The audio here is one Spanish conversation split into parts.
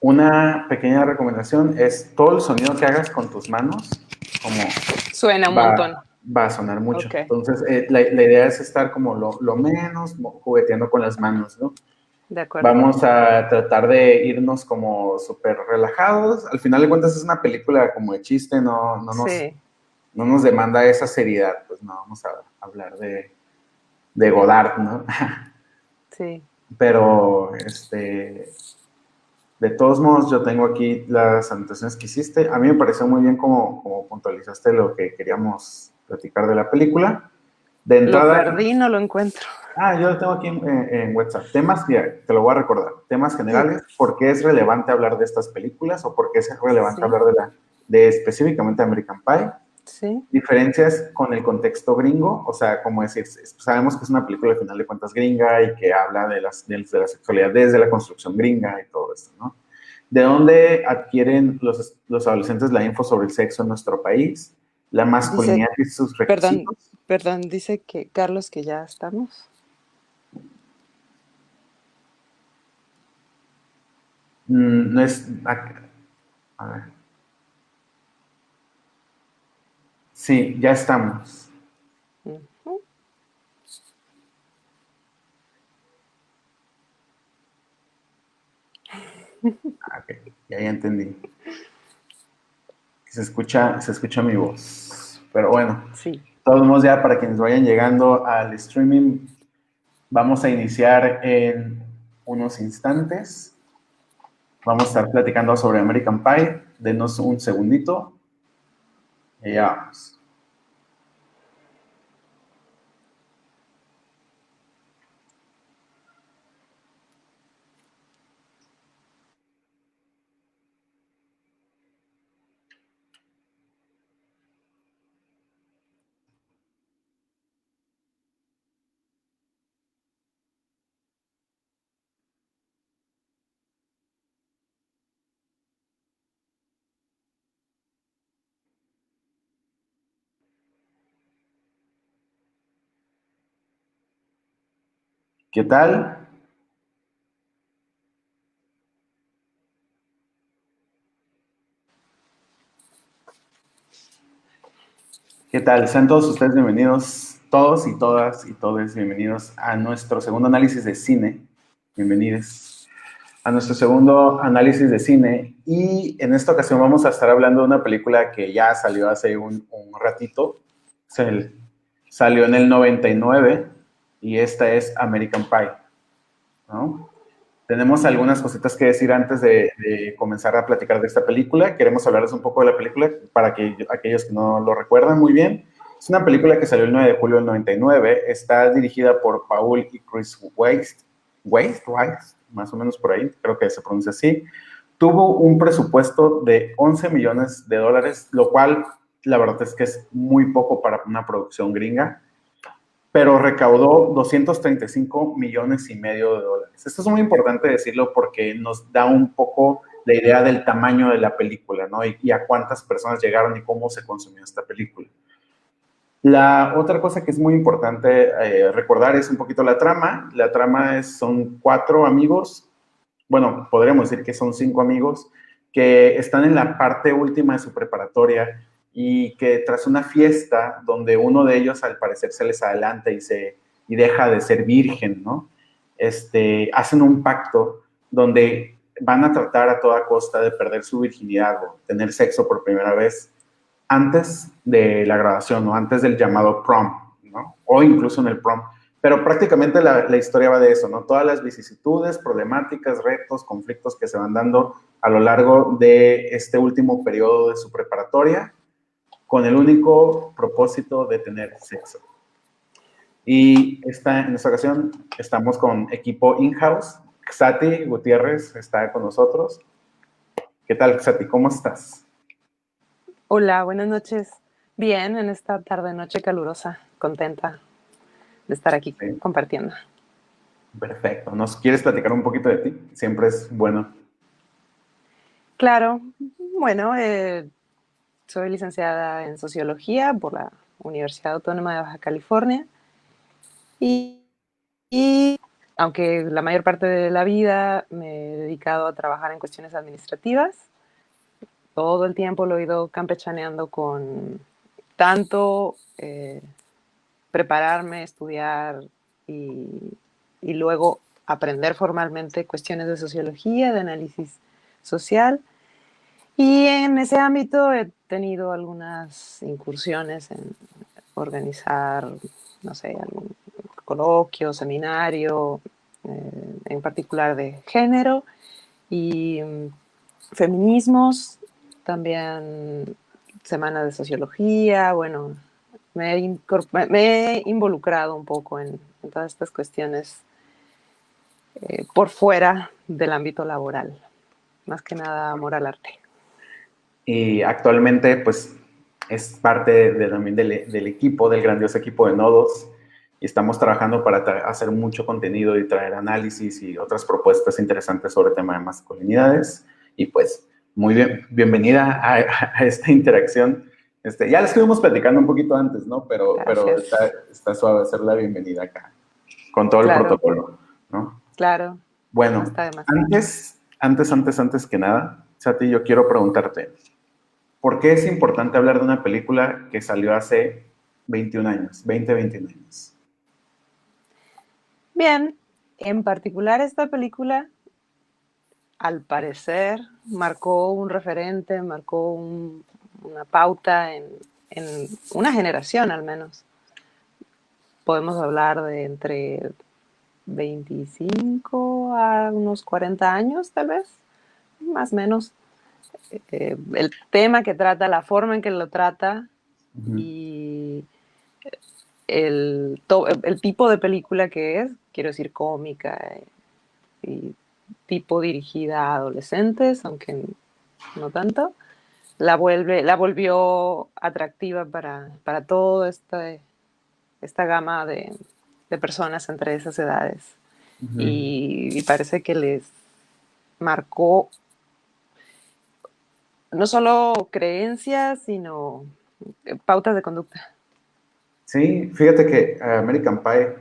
Una pequeña recomendación es todo el sonido que hagas con tus manos, como Suena un va, montón. va a sonar mucho. Ok, Entonces, la idea es estar como lo menos jugueteando con las manos, ¿no? de acuerdo. Vamos a tratar de irnos como súper relajados. Al final de cuentas es una película como de chiste, Sí, no nos demanda esa seriedad, pues no vamos a hablar de Godard, ¿no? sí. Pero, de todos modos, yo tengo aquí las anotaciones que hiciste. A mí me pareció muy bien como puntualizaste lo que queríamos platicar de la película. De Lo entrada, perdí, no lo encuentro. yo lo tengo aquí en WhatsApp. Temas que te lo voy a recordar. Temas Sí, generales, ¿por qué es relevante hablar de estas películas o por qué es relevante sí, hablar de específicamente American Pie? sí. Diferencias con el contexto gringo, o sea, como decir, sabemos que es una película al final de cuentas gringa y que habla de la sexualidad desde la construcción gringa y todo esto, ¿no? ¿De dónde adquieren los adolescentes la info sobre el sexo en nuestro país? La Dice, masculinidad y sus perdón, requisitos. perdón, dice que Carlos que ya estamos. No es... A ver. Sí, ya estamos. Ujú. Ok, ya entendí. Se escucha mi voz. Pero bueno, Sí. de todos modos ya para quienes vayan llegando al streaming, vamos a iniciar en unos instantes. Vamos a estar platicando sobre American Pie. Denos un segundito y ya vamos. ¿Qué tal? ¿Qué tal? Sean todos ustedes bienvenidos, todos y todas y todos bienvenidos a nuestro segundo análisis de cine. Bienvenidos a nuestro segundo análisis de cine. Y en esta ocasión vamos a estar hablando de una película que ya salió hace un ratito. Salió en el 99 y esta es American Pie, ¿no? Tenemos algunas cositas que decir antes de comenzar a platicar de esta película. Queremos hablarles un poco de la película para que aquellos que no lo recuerdan muy bien. Es una película que salió el 9 de julio del 99. Está dirigida por Paul y Chris Weitz, más o menos por ahí, creo que se pronuncia así. Tuvo un presupuesto de 11 millones de dólares, lo cual la verdad es que es muy poco para una producción gringa, pero recaudó 235 millones y medio de dólares. Esto es muy importante decirlo porque nos da un poco la idea del tamaño de la película, ¿no? Y a cuántas personas llegaron y cómo se consumió esta película. La otra cosa que es muy importante recordar es un poquito la trama. La trama son 4 amigos, bueno, podríamos decir que son 5 amigos, que están en la parte última de su preparatoria y que tras una fiesta donde uno de ellos al parecer se les adelanta y deja de ser virgen, ¿no? Hacen un pacto donde van a tratar a toda costa de perder su virginidad o tener sexo por primera vez antes de la graduación o antes del llamado prom, ¿no? O incluso en el prom. Pero prácticamente la historia va de eso, ¿no? Todas las vicisitudes, problemáticas, retos, conflictos que se van dando a lo largo de este último periodo de su preparatoria con el único propósito de tener sexo. Y en esta ocasión estamos con equipo in-house. Xati Gutiérrez está con nosotros. ¿Qué tal, Xati? ¿Cómo estás? Hola, buenas noches. Bien, en esta tarde noche calurosa, contenta de estar aquí Sí, compartiendo. perfecto. ¿Nos quieres platicar un poquito de ti? Siempre es bueno. Claro, bueno, soy licenciada en sociología por la Universidad Autónoma de Baja California y aunque la mayor parte de la vida me he dedicado a trabajar en cuestiones administrativas, todo el tiempo lo he ido campechaneando con tanto prepararme, estudiar y, y luego aprender formalmente cuestiones de sociología, de análisis social. Y en ese ámbito he tenido algunas incursiones en organizar, no sé, algún coloquio, seminario, en particular de género y feminismos, también semana de sociología, bueno, me he involucrado un poco en todas estas cuestiones por fuera del ámbito laboral, más que nada amor al arte. Y actualmente, pues, es parte también del equipo, del grandioso equipo de Nodos, y estamos trabajando para hacer mucho contenido y traer análisis y otras propuestas interesantes sobre el tema de masculinidades. Y pues, muy bien, bienvenida a esta interacción. Ya la estuvimos platicando un poquito antes, ¿no? Pero está suave hacer la bienvenida acá, con todo el Claro, protocolo, ¿no? claro, no Bueno, está de más. antes que nada, Sati, yo quiero preguntarte, ¿por qué es importante hablar de una película que salió hace 21 años, 20, 21 años? Bien, en particular esta película, al parecer, marcó un referente, marcó una pauta en una generación al menos. Podemos hablar de entre 25 a unos 40 años, tal vez, más o menos. El tema que trata, la forma en que lo trata y el tipo de película que es, quiero decir, cómica y tipo dirigida a adolescentes, aunque no tanto, la volvió atractiva para toda esta gama de personas entre esas edades. Y parece que les marcó no solo creencias, sino pautas de conducta. Sí, fíjate que American Pie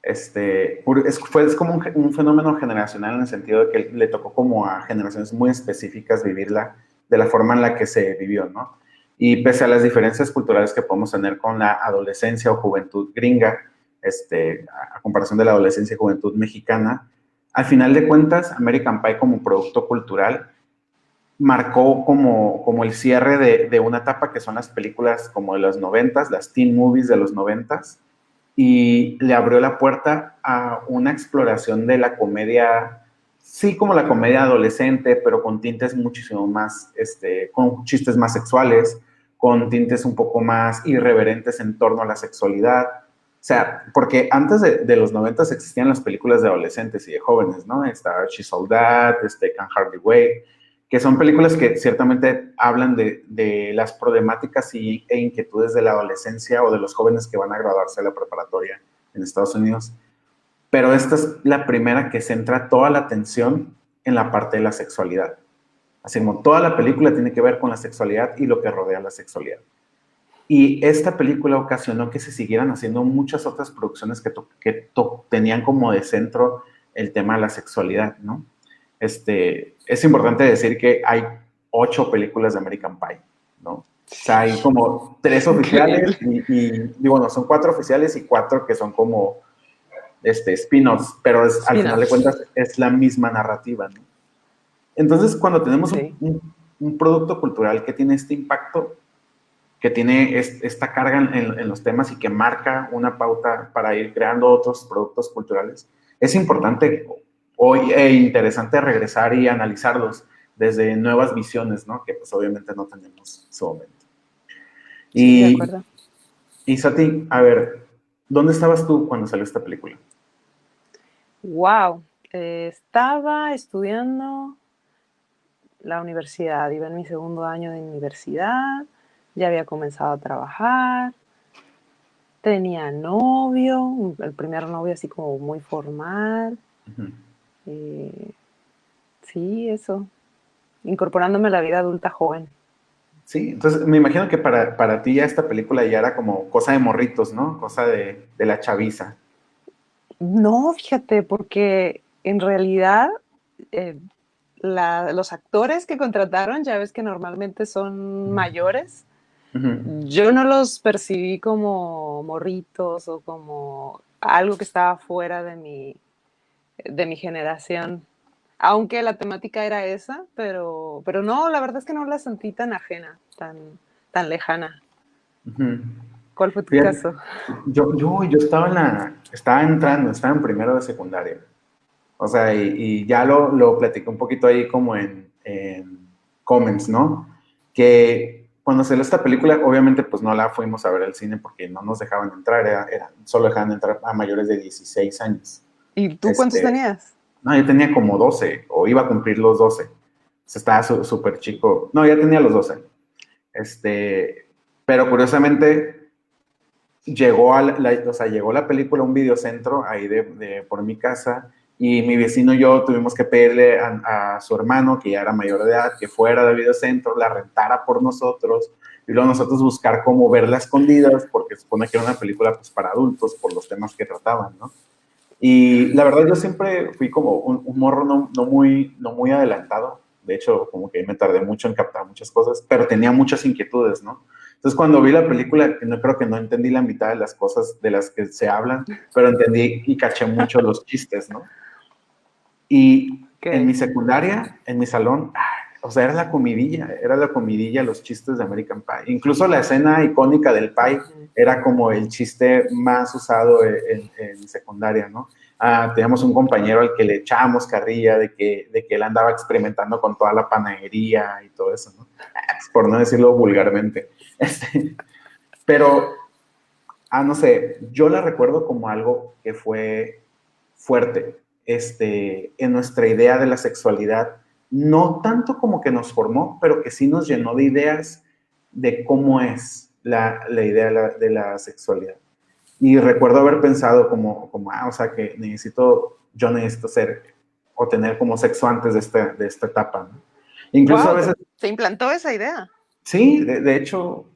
es como un fenómeno generacional en el sentido de que le tocó como a generaciones muy específicas vivirla de la forma en la que se vivió, ¿no? Y pese a las diferencias culturales que podemos tener con la adolescencia o juventud gringa, a comparación de la adolescencia y juventud mexicana, al final de cuentas, American Pie como producto cultural marcó como el cierre de una etapa que son las películas como de los noventas, las teen movies de los noventas, y le abrió la puerta a una exploración de la comedia, sí como la comedia adolescente, pero con tintes muchísimo más, con chistes más sexuales, con tintes un poco más irreverentes en torno a la sexualidad. O sea, porque antes de los noventas existían las películas de adolescentes y de jóvenes, ¿no? Está She's All That, Can't Hardly Wait, que son películas que ciertamente hablan de las problemáticas e inquietudes de la adolescencia o de los jóvenes que van a graduarse de la preparatoria en Estados Unidos. Pero esta es la primera que centra toda la atención en la parte de la sexualidad. Así como toda la película tiene que ver con la sexualidad y lo que rodea la sexualidad. Y esta película ocasionó que se siguieran haciendo muchas otras producciones que tenían como de centro el tema de la sexualidad, ¿no? Es importante decir que hay 8 películas de American Pie, ¿no? O sea, hay como 3 oficiales digo, no, son 4 oficiales y 4 que son como spin-offs, pero al final de cuentas es la misma narrativa, ¿no? Entonces, cuando tenemos Sí. un producto cultural que tiene este impacto, que tiene esta carga en los temas y que marca una pauta para ir creando otros productos culturales, es importante hoy interesante regresar y analizarlos desde nuevas visiones, ¿no? Que pues obviamente no tenemos en su momento. Sí, de acuerdo. Y Sati, a ver, ¿dónde estabas tú cuando salió esta película? Wow. Estaba estudiando la universidad, iba en mi segundo año de universidad, ya había comenzado a trabajar, tenía novio, el primer novio así como muy formal. Sí, eso, incorporándome a la vida adulta joven. Sí, entonces me imagino que para ti ya esta película ya era como cosa de morritos, ¿no? Cosa de la chaviza. No, fíjate, porque en realidad eh, los actores que contrataron, ya ves que normalmente son mayores, Ujú, yo no los percibí como morritos o como algo que estaba fuera de mi generación, aunque la temática era esa, pero no, la verdad es que no la sentí tan ajena, tan lejana. ujú. ¿Cuál fue tu Fíjate, caso? yo estaba estaba entrando, estaba en primero de secundaria. O sea, y ya lo platiqué un poquito ahí como en comments, ¿no? Que cuando salió esta película, obviamente pues no la fuimos a ver al cine porque no nos dejaban entrar, solo dejaban entrar a mayores de 16 años. ¿Y tú cuántos Este, tenías? no, yo tenía como 12 o iba a cumplir los 12. O sea, estaba súper chico. No, ya tenía los 12. Este, pero curiosamente llegó o sea, llegó la película a un videocentro ahí por mi casa y mi vecino y yo tuvimos que pedirle a su hermano, que ya era mayor de edad, que fuera del videocentro, la rentara por nosotros y luego nosotros buscar cómo verla a escondidas porque se supone que era una película pues para adultos por los temas que trataban, ¿no? Y la verdad yo siempre fui como un morro no muy adelantado. De hecho, como que me tardé mucho en captar muchas cosas, pero tenía muchas inquietudes, ¿no? Entonces, cuando vi la película, no creo que no entendí la mitad de las cosas de las que se hablan, pero entendí y caché mucho los chistes, ¿no? Y en mi Ok. secundaria, en mi salón, o sea, era la comidilla los chistes de American Pie. Incluso la escena icónica del pie Ujú. era como el chiste más usado en mi secundaria, ¿no? Teníamos un compañero al que le echábamos carrilla de que él andaba experimentando con toda la panadería y todo eso, ¿no? Por no decirlo vulgarmente. Este, pero no sé, yo la recuerdo como algo que fue fuerte en nuestra idea de la sexualidad, no tanto como que nos formó, pero que sí nos llenó de ideas de cómo es la idea de la sexualidad. Y recuerdo haber pensado o sea, que yo necesito ser o tener como sexo antes de esta etapa, ¿no? Incluso a Wow, veces se implantó esa idea. sí, de hecho,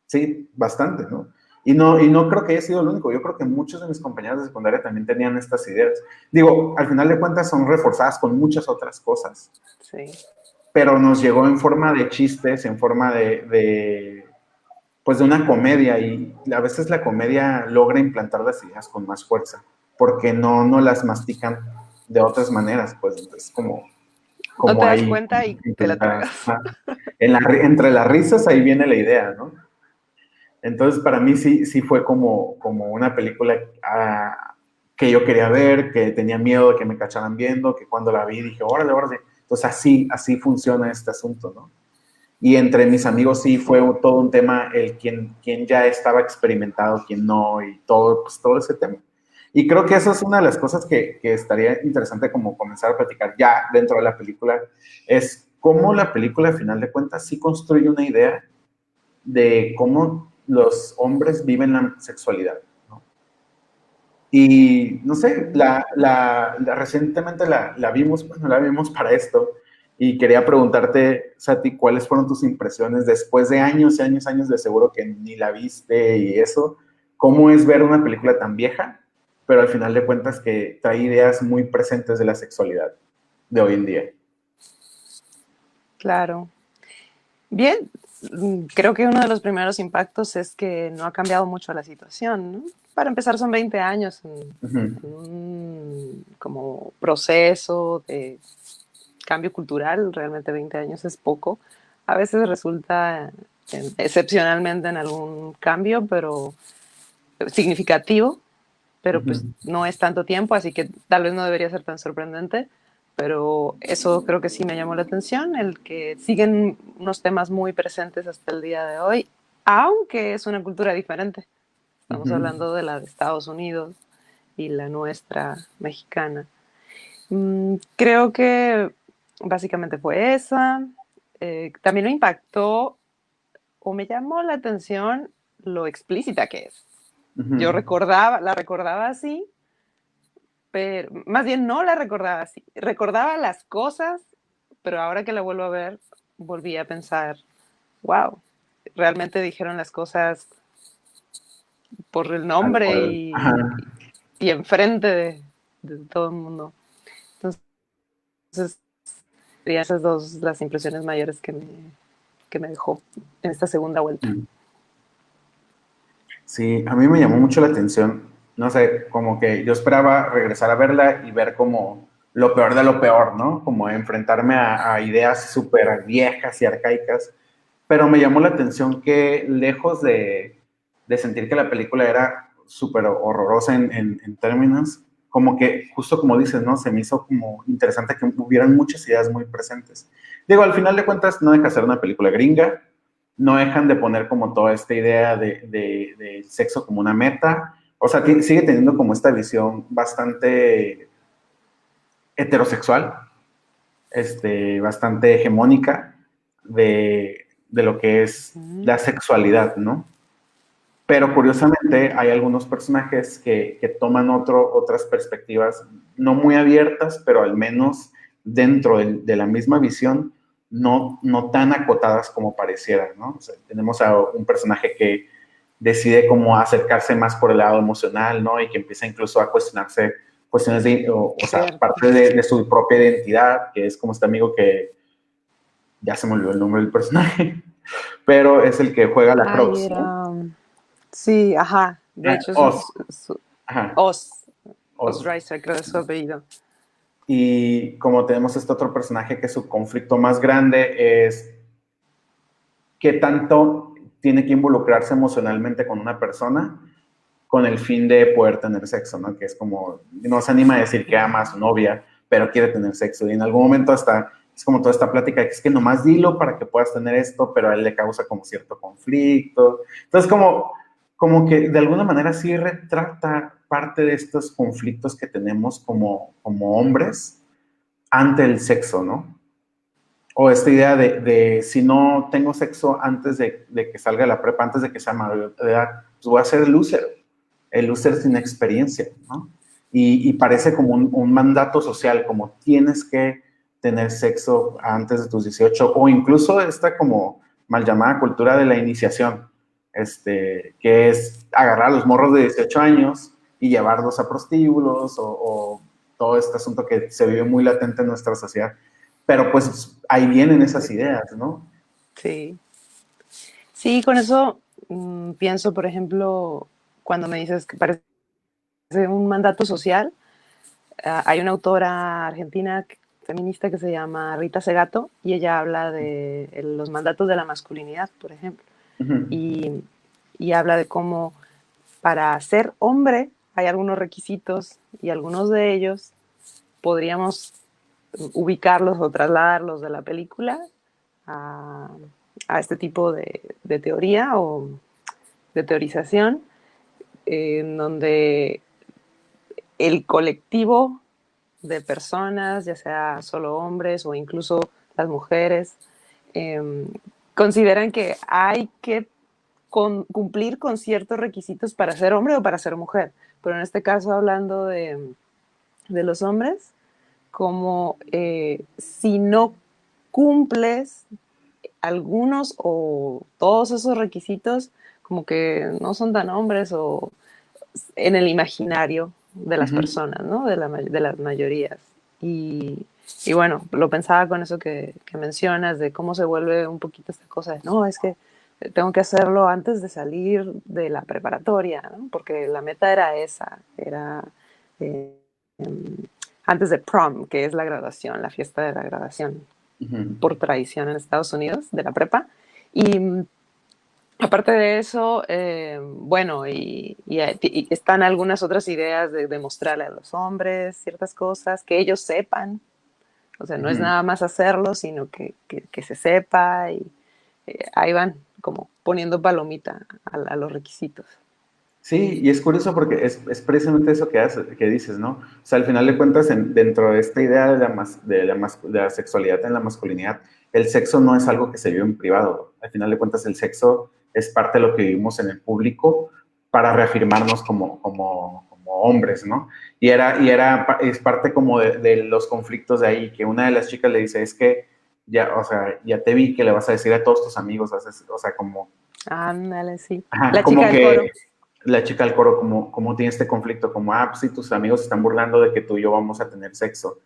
sí, bastante, ¿no? Y no creo que haya sido el único. Yo creo que muchos de mis compañeros de secundaria también tenían estas ideas. Digo, al final de cuentas son reforzadas con muchas otras cosas, Sí. pero nos llegó en forma de chistes, en forma pues de una comedia y a veces la comedia logra implantar las ideas con más fuerza, porque no las mastican de otras maneras, pues es No como te das ahí cuenta y te la implantadas. tragas. Entre las risas ahí viene la idea, ¿no? Entonces, para mí sí fue como una película que yo quería ver, que tenía miedo de que me cacharan viendo, que cuando la vi dije, órale, órale. Entonces, así funciona este asunto, ¿no? Y entre mis amigos sí fue todo un tema quién ya estaba experimentado, quién no, y todo, pues, todo ese tema. Y creo que eso es una de las cosas que estaría interesante como comenzar a platicar ya dentro de la película, es cómo la película, al final de cuentas, sí construye una idea de cómo los hombres viven la sexualidad, ¿no? Y no sé, recientemente la vimos, bueno, la vimos para esto, y quería preguntarte, Sati, ¿cuáles fueron tus impresiones después de años y años, años de seguro que ni la viste y eso? ¿Cómo es ver una película tan vieja, pero al final de cuentas que trae ideas muy presentes de la sexualidad de hoy en día? Claro. Bien, creo que uno de los primeros impactos es que no ha cambiado mucho la situación, ¿no? Para empezar, son 20 años Ujú, en un como proceso de cambio cultural, realmente 20 años es poco. A veces resulta excepcionalmente en algún cambio, pero significativo, pero pues ujú, no es tanto tiempo, así que tal vez no debería ser tan sorprendente, pero eso creo que sí me llamó la atención, el que siguen unos temas muy presentes hasta el día de hoy, aunque es una cultura diferente. Estamos ujú. hablando de la de Estados Unidos y la nuestra mexicana. Creo que básicamente fue esa. También me impactó o me llamó la atención lo explícita que es. Ujú. Yo la recordaba así, pero más bien no la recordaba así. Recordaba las cosas, pero ahora que la vuelvo a ver, volví a pensar, wow, realmente dijeron las cosas por el Tal nombre cual. Ajá. y enfrente de todo el mundo. Entonces, serían esas dos las impresiones mayores que me dejó en esta segunda vuelta. Sí, a mí me llamó mucho la atención, no sé, como que yo esperaba regresar a verla y ver como lo peor de lo peor, ¿no? Como enfrentarme a ideas súper viejas y arcaicas, pero me llamó la atención que lejos de sentir que la película era súper horrorosa en términos, como que, justo como dices, ¿no? Se me hizo como interesante que hubieran muchas ideas muy presentes. Digo, al final de cuentas, no deja de ser una película gringa, no dejan de poner como toda esta idea de sexo como una meta, o sea, sigue teniendo como esta visión bastante heterosexual, bastante hegemónica de lo que es la sexualidad, ¿no? Pero curiosamente hay algunos personajes que toman otras perspectivas, no muy abiertas, pero al menos dentro de la misma visión, no tan acotadas como pareciera, ¿no? O sea, tenemos a un personaje que decide cómo acercarse más por el lado emocional, ¿no? Y que empieza incluso a cuestionarse cuestiones o sea, parte de su propia identidad, que es como este amigo que ya se me olvidó el nombre del personaje, pero es el que juega la Crocs, ¿no? Sí, ajá. De hecho, Oz. Ajá. Oz Reiser, creo que es su apellido. Y como tenemos este otro personaje que su conflicto más grande es qué tanto tiene que involucrarse emocionalmente con una persona con el fin de poder tener sexo, ¿no? Que es como, no se anima a decir que ama a su novia, pero quiere tener sexo. Y en algún momento hasta es como toda esta plática que es que nomás dilo para que puedas tener esto, pero a él le causa como cierto conflicto. Entonces, como que de alguna manera sí retrata parte de estos conflictos que tenemos como hombres ante el sexo, ¿no? O esta idea de si no tengo sexo antes de que salga de la prepa, antes de que sea mayor de edad, pues voy a ser el loser sin experiencia, ¿no? Y parece como un mandato social, como tienes que tener sexo antes de tus 18, o incluso esta como mal llamada cultura de la iniciación, que es agarrar a los morros de 18 años y llevarlos a prostíbulos o todo este asunto que se vive muy latente en nuestra sociedad. Pero pues ahí vienen esas ideas, ¿no? Sí. Sí, con eso pienso, por ejemplo, cuando me dices que parece un mandato social, hay una autora argentina feminista que se llama Rita Segato y ella habla de los mandatos de la masculinidad, por ejemplo, Uh-huh. y habla de cómo para ser hombre hay algunos requisitos y algunos de ellos podríamos ubicarlos o trasladarlos de la película a, a este tipo de teoría o de teorización, en donde el colectivo de personas, ya sea solo hombres o incluso las mujeres, eh, consideran que hay que cumplir con ciertos requisitos para ser hombre o para ser mujer. Pero en este caso, hablando de los hombres, como si no cumples algunos o todos esos requisitos, como que no son tan hombres o en el imaginario de las Uh-huh. personas, ¿no? De las mayorías. Y bueno, lo pensaba con eso que mencionas, de cómo se vuelve un poquito esta cosa de, no, es que tengo que hacerlo antes de salir de la preparatoria, ¿no? Porque la meta era esa, era eh, antes de prom, que es la graduación, la fiesta de la graduación, Uh-huh. por tradición en Estados Unidos, de la prepa. Y aparte de eso, bueno, y están algunas otras ideas de demostrarle a los hombres ciertas cosas, que ellos sepan, o sea, no es Uh-huh. nada más hacerlo, sino que se sepa y ahí van como poniendo palomita a los requisitos. Sí, y es curioso porque es precisamente eso que dices, ¿no? O sea, al final de cuentas, dentro de esta idea de la sexualidad en la masculinidad, el sexo no es algo que se vive en privado. Al final de cuentas, el sexo es parte de lo que vivimos en el público para reafirmarnos como hombres, ¿no? Es parte como de los conflictos de ahí, que una de las chicas le dice, es que ya, o sea, ya te vi que le vas a decir a todos tus amigos, o sea, como, Ándale, sí. ajá, La chica como del que coro. la chica del coro como tiene este conflicto, como, pues sí, tus amigos se están burlando de que tú y yo vamos a tener sexo.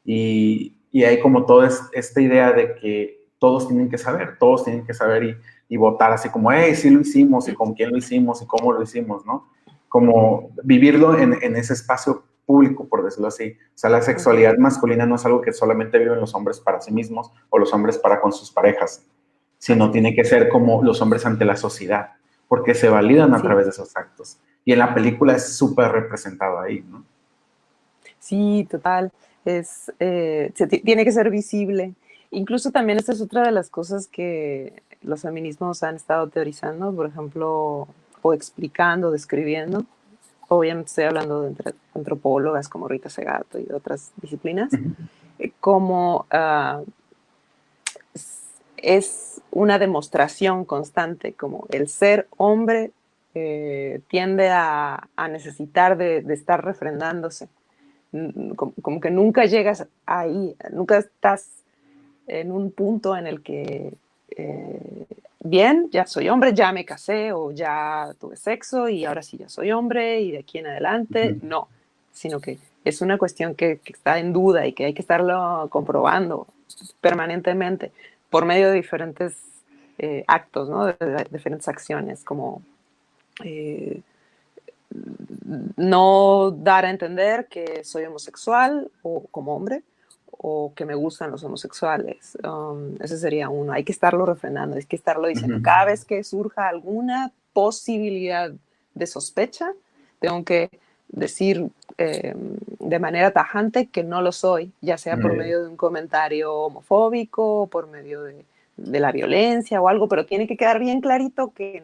Y hay como toda esta idea de que todos tienen que saber y votar así como, sí lo hicimos, y con quién lo hicimos, y cómo lo hicimos, ¿no? Como vivirlo en ese espacio público, por decirlo así. O sea, la sexualidad masculina no es algo que solamente viven los hombres para sí mismos o los hombres para con sus parejas, sino tiene que ser como los hombres ante la sociedad, porque se validan a través de esos actos. Y en la película es súper representado ahí, ¿no? Sí, total. Tiene que ser visible. Incluso también esta es otra de las cosas que los feminismos han estado teorizando, por ejemplo, o explicando, describiendo. Obviamente estoy hablando de antropólogas como Rita Segato y de otras disciplinas, como es una demostración constante, como el ser hombre tiende a necesitar de estar refrendándose. Como que nunca llegas ahí, nunca estás en un punto en el que bien, ya soy hombre, ya me casé o ya tuve sexo y ahora sí ya soy hombre y de aquí en adelante, no, sino que es una cuestión que está en duda y que hay que estarlo comprobando permanentemente por medio de diferentes actos, ¿no? De diferentes acciones, como no dar a entender que soy homosexual o como hombre o que me gustan los homosexuales. Ese sería uno. Hay que estarlo refrenando, hay que estarlo diciendo. Cada vez que surja alguna posibilidad de sospecha, tengo que decir de manera tajante que no lo soy, ya sea por medio de un comentario homofóbico, por medio de la violencia o algo, pero tiene que quedar bien clarito que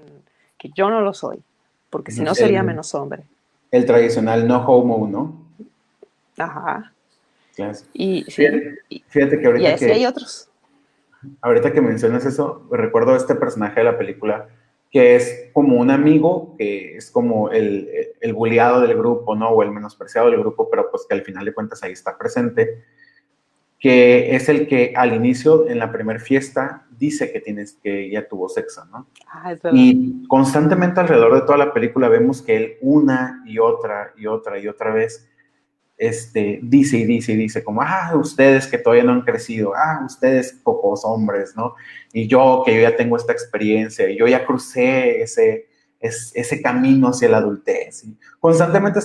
yo no lo soy, porque si no sería menos hombre. El tradicional no homo, ¿no? Ajá. Claro. Y sí. Fíjate que y así hay otros. Ahorita que mencionas eso, recuerdo a este personaje de la película que es como un amigo, que es como el bulliado del grupo, ¿no? O el menospreciado del grupo, pero pues que al final de cuentas ahí está presente, que es el que al inicio, en la primera fiesta, dice que ya tuvo sexo, ¿no? Es verdad. Y constantemente alrededor de toda la película vemos que él una y otra y otra y otra vez dice y dice y dice como, ustedes que todavía no han crecido, ustedes pocos hombres, ¿no? Y yo que yo ya tengo esta experiencia, y yo ya crucé ese camino hacia la adultez. Y constantemente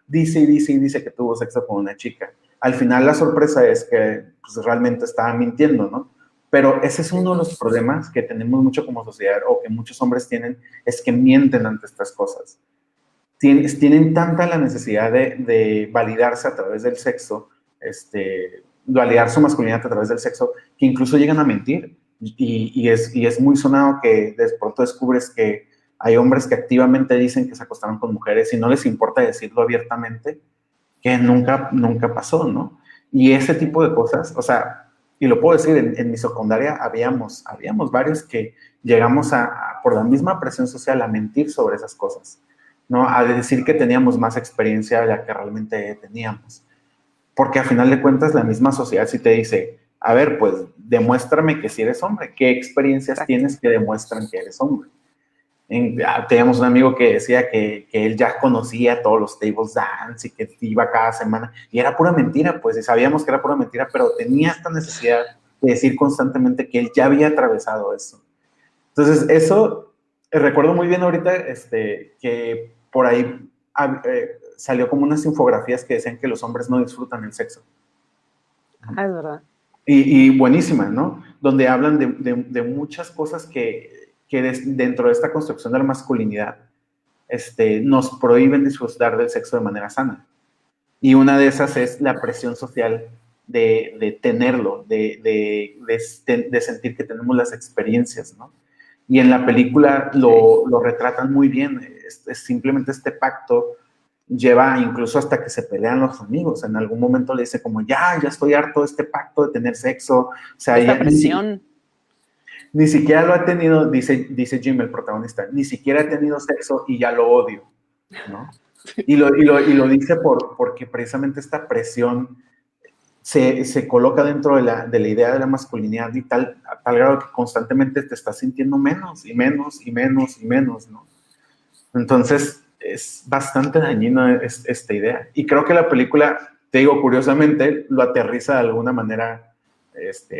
dice y dice y dice que tuvo sexo con una chica. Al final la sorpresa es que pues, realmente estaba mintiendo, ¿no? Pero ese es uno de los problemas que tenemos mucho como sociedad, o que muchos hombres tienen, es que mienten ante estas cosas. Tienen tanta la necesidad de validarse a través del sexo, validar su masculinidad a través del sexo, que incluso llegan a mentir. Y es muy sonado que de pronto descubres que hay hombres que activamente dicen que se acostaron con mujeres y no les importa decirlo abiertamente, que nunca pasó, ¿no? Y ese tipo de cosas, o sea, y lo puedo decir, en mi secundaria habíamos varios que llegamos por la misma presión social, a mentir sobre esas cosas, ¿no? A decir que teníamos más experiencia de la que realmente teníamos. Porque a final de cuentas la misma sociedad sí te dice, a ver, pues demuéstrame que sí eres hombre. ¿Qué experiencias tienes que demuestran que eres hombre? Teníamos un amigo que decía que él ya conocía todos los tables dance y que iba cada semana. Y era pura mentira, pues, y sabíamos que era pura mentira, pero tenía esta necesidad de decir constantemente que él ya había atravesado eso. Entonces, eso, recuerdo muy bien ahorita que por ahí salió como unas infografías que decían que los hombres no disfrutan el sexo. Es verdad. Y buenísimas, ¿no? Donde hablan de muchas cosas que dentro de esta construcción de la masculinidad nos prohíben disfrutar del sexo de manera sana. Y una de esas es la presión social de tenerlo, de sentir que tenemos las experiencias, ¿no? Y en la película lo retratan muy bien. Es simplemente este pacto lleva incluso hasta que se pelean los amigos. En algún momento le dice como, ya estoy harto de este pacto de tener sexo. O sea, esta presión. Ni siquiera lo ha tenido, dice Jim, el protagonista, ni siquiera ha tenido sexo y ya lo odio, ¿no? Y lo dice porque precisamente esta presión se coloca dentro de la idea de la masculinidad y a tal grado que constantemente te estás sintiendo menos y menos y menos y menos, ¿no? Entonces, es bastante dañina esta idea. Y creo que la película, te digo, curiosamente, lo aterriza de alguna manera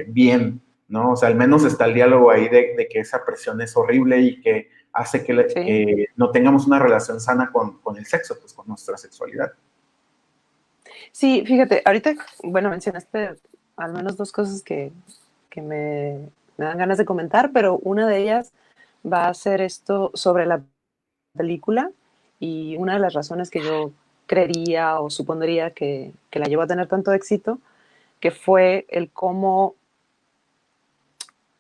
bien, ¿no? O sea, al menos está el diálogo ahí de que esa presión es horrible y que hace Sí. que no tengamos una relación sana con el sexo, pues con nuestra sexualidad. Sí, fíjate, ahorita, bueno, mencionaste al menos dos cosas que me dan ganas de comentar, pero una de ellas va a ser esto sobre la película y una de las razones que yo creería o supondría que la llevó a tener tanto éxito, que fue el cómo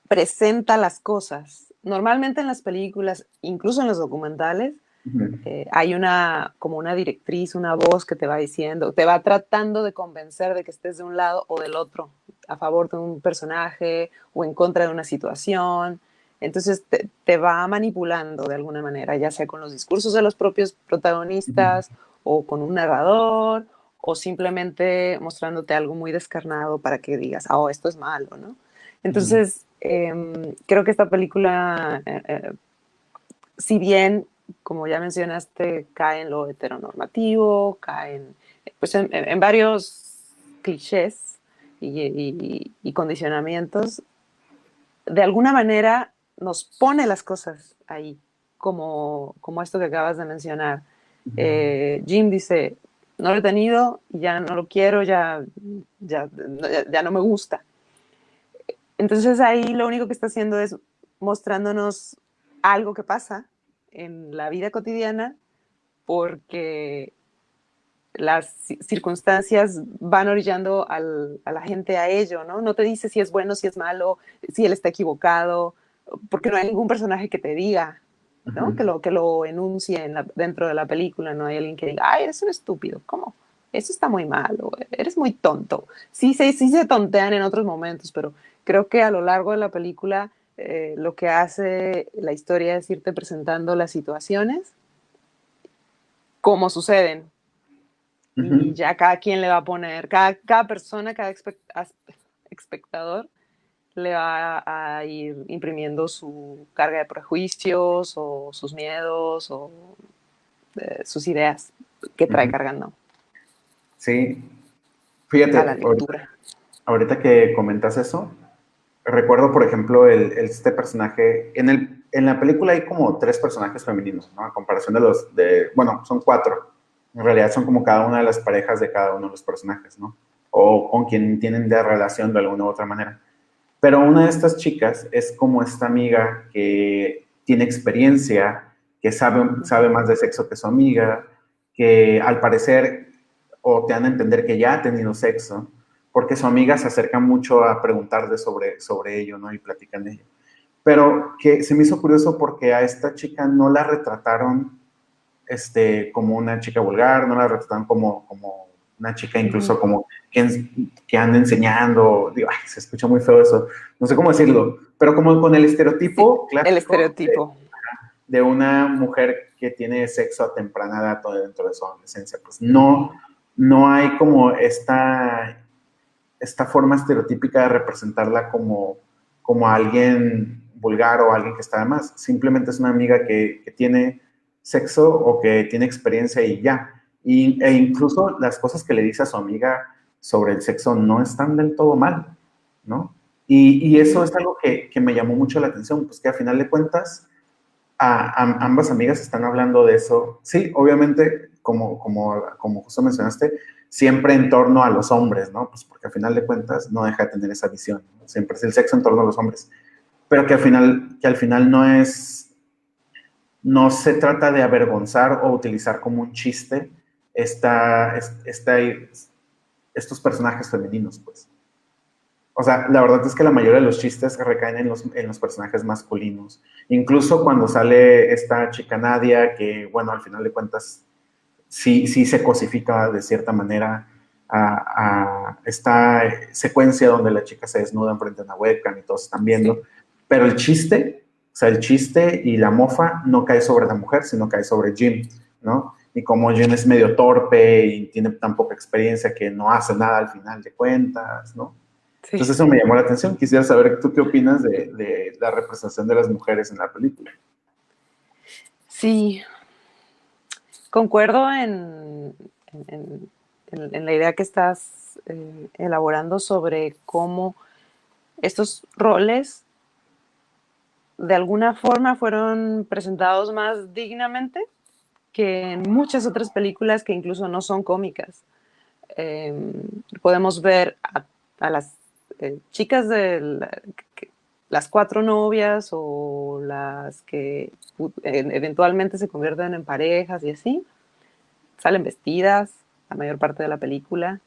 presenta las cosas. Normalmente en las películas, incluso en los documentales, Ujú. hay como una directriz, una voz que te va diciendo, te va tratando de convencer de que estés de un lado o del otro, a favor de un personaje o en contra de una situación. Entonces te va manipulando de alguna manera, ya sea con los discursos de los propios Ujú. protagonistas o con un narrador o simplemente mostrándote algo muy descarnado para que digas, oh, esto es malo, ¿no? Ujú. Entonces, creo que esta película, si bien, como ya mencionaste, cae en lo heteronormativo, cae pues en varios clichés y condicionamientos, de alguna manera nos pone las cosas ahí, como esto que acabas de mencionar. Jim dice, no lo he tenido, ya no lo quiero, ya no me gusta. Entonces ahí lo único que está haciendo es mostrándonos algo que pasa en la vida cotidiana porque las circunstancias van orillando a la gente a ello, ¿no? No te dice si es bueno, si es malo, si él está equivocado, porque no hay ningún personaje que te diga, ¿no? Ujú. Que lo enuncie dentro de la película, no hay alguien que diga, ay, eres un estúpido, ¿cómo? Eso está muy malo, eres muy tonto. Sí se tontean en otros momentos, pero creo que a lo largo de la película lo que hace la historia es irte presentando las situaciones como suceden, y Ujú. ya cada quien le va a poner, cada persona, cada espectador le va a ir imprimiendo su carga de prejuicios o sus miedos o sus ideas que trae Ujú. cargando Sí, a la fíjate, lectura. ahorita que comentas eso, recuerdo, por ejemplo, este personaje, en la película hay como tres personajes femeninos, ¿no? A comparación bueno, son cuatro. En realidad son como cada una de las parejas de cada uno de los personajes, ¿no? O con quien tienen de relación de alguna u otra manera. Pero una de estas chicas es como esta amiga que tiene experiencia, que sabe más de sexo que su amiga, que al parecer, o te dan a entender que ya ha tenido sexo, porque su amiga se acerca mucho a preguntarle sobre ello, ¿no? Y platican de ello. Pero que se me hizo curioso porque a esta chica no la retrataron como una chica vulgar, no la retratan como una chica Uh -huh. incluso como que anda enseñando, digo, ay, se escucha muy feo eso, no sé cómo decirlo, pero como con el Sí, estereotipo el clásico estereotipo. de una mujer que tiene sexo a temprana edad dentro de su adolescencia, pues no hay como esta forma estereotípica de representarla como alguien vulgar o alguien que está de más. Simplemente es una amiga que tiene sexo o que tiene experiencia y ya. E incluso las cosas que le dice a su amiga sobre el sexo no están del todo mal, ¿no? Y Uh eso -huh. es algo que me llamó mucho la atención, pues que a final de cuentas ambas amigas están hablando de eso. Sí, obviamente, como justo mencionaste, siempre en torno a los hombres, ¿no? Pues porque al final de cuentas no deja de tener esa visión, ¿no? Siempre es el sexo en torno a los hombres, pero que al final no se trata de avergonzar o utilizar como un chiste esta, esta, estos personajes femeninos, pues. O sea, la verdad es que la mayoría de los chistes recaen en los personajes masculinos. Incluso cuando sale esta chica Nadia, que, bueno, al final de cuentas, sí se cosifica de cierta manera a esta secuencia donde la chica se desnuda enfrente de una webcam y todos están viendo. Sí. Pero el chiste y la mofa no cae sobre la mujer, sino cae sobre Jim, ¿no? Y como Jim es medio torpe y tiene tan poca experiencia que no hace nada al final de cuentas, ¿no? Sí. Entonces eso me llamó la atención. Quisiera saber tú qué opinas de la representación de las mujeres en la película. Sí. Concuerdo en la idea que estás elaborando sobre cómo estos roles de alguna forma fueron presentados más dignamente que en muchas otras películas que incluso no son cómicas. Podemos ver a las chicas de las cuatro novias o las que eventualmente se convierten en parejas y así, salen vestidas la mayor parte de la película.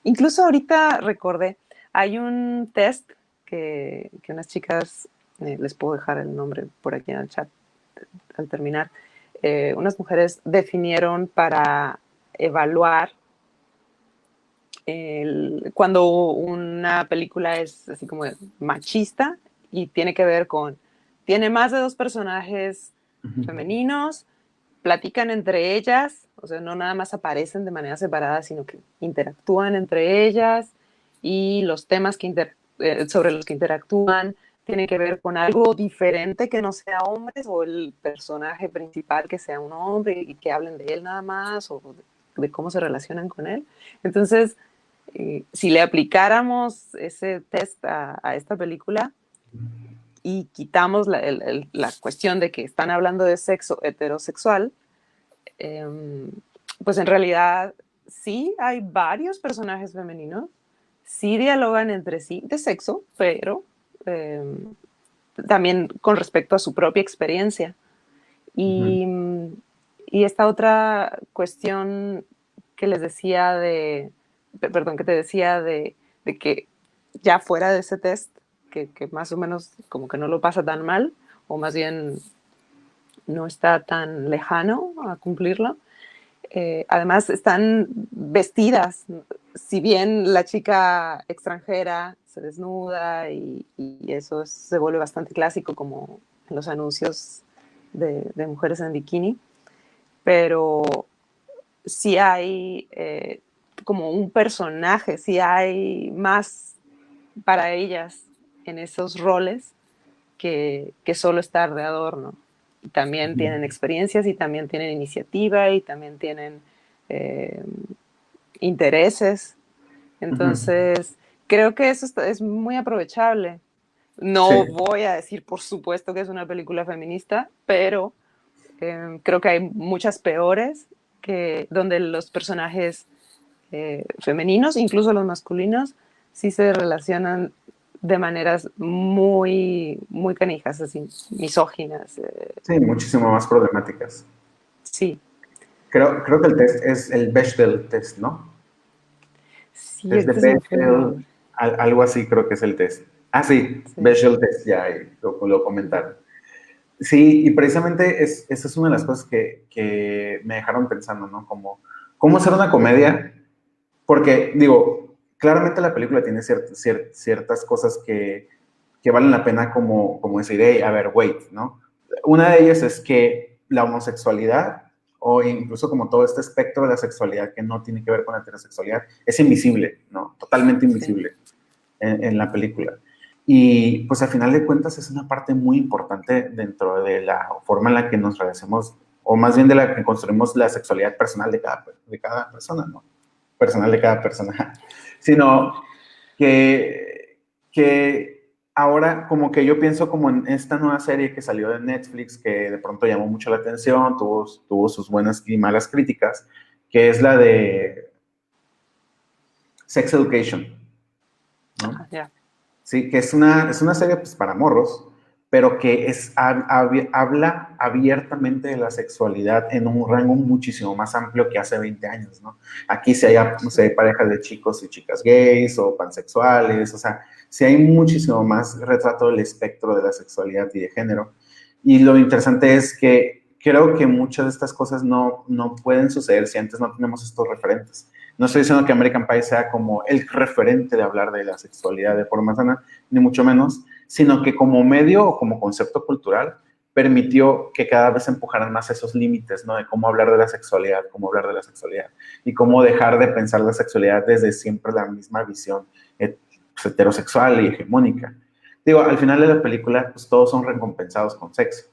Incluso ahorita recordé, hay un test que unas chicas, les puedo dejar el nombre por aquí en el chat al terminar, unas mujeres definieron para evaluar cuando una película es así como machista y tiene que ver con, tiene más de dos personajes femeninos, platican entre ellas, o sea, no nada más aparecen de manera separada, sino que interactúan entre ellas y los temas sobre los que interactúan tienen que ver con algo diferente que no sea hombres o el personaje principal que sea un hombre y que hablen de él nada más o de cómo se relacionan con él. Entonces, si le aplicáramos ese test a esta película y quitamos la cuestión de que están hablando de sexo heterosexual, pues en realidad sí hay varios personajes femeninos, sí dialogan entre sí de sexo, pero también con respecto a su propia experiencia. Y, y esta otra cuestión que les decía perdón, que te decía de que ya fuera de ese test, que más o menos como que no lo pasa tan mal, o más bien no está tan lejano a cumplirlo. Además están vestidas, si bien la chica extranjera se desnuda y eso se vuelve bastante clásico como en los anuncios de mujeres en bikini, pero sí hay como un personaje, sí hay más para ellas en esos roles que solo estar de adorno. Y también tienen experiencias y también tienen iniciativa y también tienen intereses. Entonces, creo que eso es muy aprovechable. No Sí. voy a decir, por supuesto, que es una película feminista, pero creo que hay muchas peores donde los personajes femeninos, incluso los masculinos, sí se relacionan de maneras muy, muy canijas, así, misóginas. Sí, muchísimo más problemáticas. Sí. Creo que el test es el Bechdel test, ¿no? Sí, Test de este se me fue el Bechdel, nombre. algo así creo que es el test. Ah, sí, Sí. Bechdel test, ya lo comentaron. Sí, y precisamente esa es una de las cosas que me dejaron pensando, ¿no? Como, ¿cómo hacer una comedia? Porque, digo, claramente la película tiene ciertas cosas que valen la pena como decir, hey, a ver, wait, ¿no? Una de ellas es que la homosexualidad o incluso como todo este espectro de la sexualidad que no tiene que ver con la heterosexualidad es invisible, ¿no? Totalmente Sí. invisible en la película. Y pues al final de cuentas es una parte muy importante dentro de la forma en la que nos relacionamos, o más bien de la que construimos la sexualidad personal de cada persona, ¿no? Personal de cada persona, sino que ahora como que yo pienso como en esta nueva serie que salió de Netflix, que de pronto llamó mucho la atención, tuvo sus buenas y malas críticas, que es la de Sex Education, ¿no? Ah, ya. Sí, que es una serie pues, para morros, pero que habla abiertamente de la sexualidad en un rango muchísimo más amplio que hace 20 años, ¿no? Aquí si hay, no sé, parejas de chicos y chicas gays o pansexuales, o sea, sí hay muchísimo más retrato del espectro de la sexualidad y de género. Y lo interesante es que creo que muchas de estas cosas no pueden suceder si antes no tenemos estos referentes. No estoy diciendo que American Pie sea como el referente de hablar de la sexualidad de forma sana, ni mucho menos, sino que como medio o como concepto cultural permitió que cada vez empujaran más esos límites, ¿no? De cómo hablar de la sexualidad, cómo hablar de la sexualidad y cómo dejar de pensar la sexualidad desde siempre la misma visión heterosexual y hegemónica. Digo, al final de la película, pues todos son recompensados con sexo. O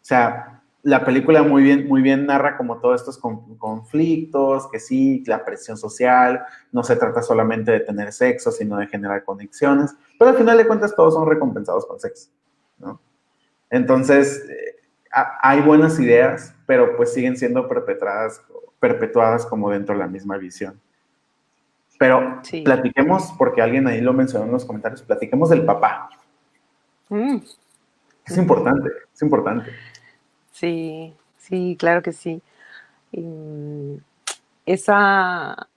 sea, la película muy bien narra como todos estos conflictos, que sí, la presión social, no se trata solamente de tener sexo, sino de generar conexiones, pero al final de cuentas todos son recompensados con sexo, ¿no? Entonces, hay buenas ideas, pero pues siguen siendo perpetuadas como dentro de la misma visión. Pero Sí. platiquemos, porque alguien ahí lo mencionó en los comentarios, platiquemos del papá. Mm. Es importante, es importante. Sí, sí, claro que sí. Y esa,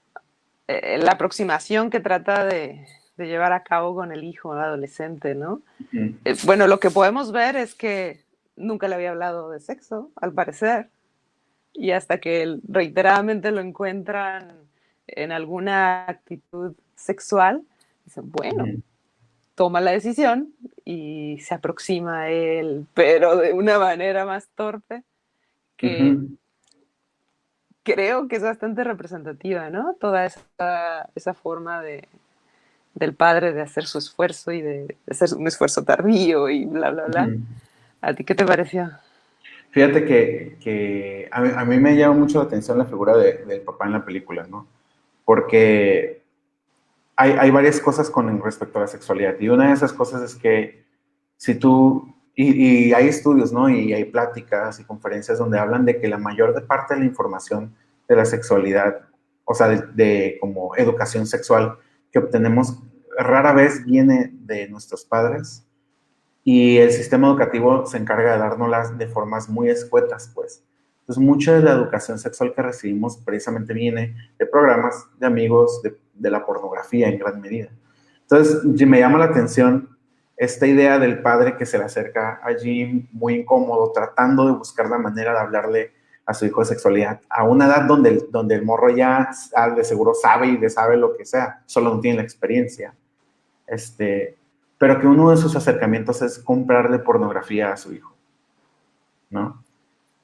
la aproximación que trata de llevar a cabo con el hijo, el adolescente, ¿no? Mm. Bueno, lo que podemos ver es que nunca le había hablado de sexo, al parecer, y hasta que reiteradamente lo encuentran en alguna actitud sexual, dicen, bueno, Mm. toma la decisión y se aproxima a él, pero de una manera más torpe que Uh-huh. creo que es bastante representativa, ¿no? Toda esa forma del padre de hacer su esfuerzo y de hacer un esfuerzo tardío y bla, bla, bla. Uh-huh. ¿A ti qué te pareció? Fíjate que a mí me llama mucho la atención la figura del papá en la película, ¿no? Porque hay varias cosas con respecto a la sexualidad. Y una de esas cosas es que si tú, y hay estudios, ¿no? Y hay pláticas y conferencias donde hablan de que la mayor parte de la información de la sexualidad, o sea, de como educación sexual que obtenemos, rara vez viene de nuestros padres. Y el sistema educativo se encarga de dárnoslas de formas muy escuetas, pues. Entonces, mucha de la educación sexual que recibimos precisamente viene de programas, de amigos, de la pornografía en gran medida. Entonces, me llama la atención esta idea del padre que se le acerca a Jim muy incómodo, tratando de buscar la manera de hablarle a su hijo de sexualidad, a una edad donde el morro ya de seguro sabe y de sabe lo que sea, solo no tiene la experiencia. Pero que uno de sus acercamientos es comprarle pornografía a su hijo, ¿no?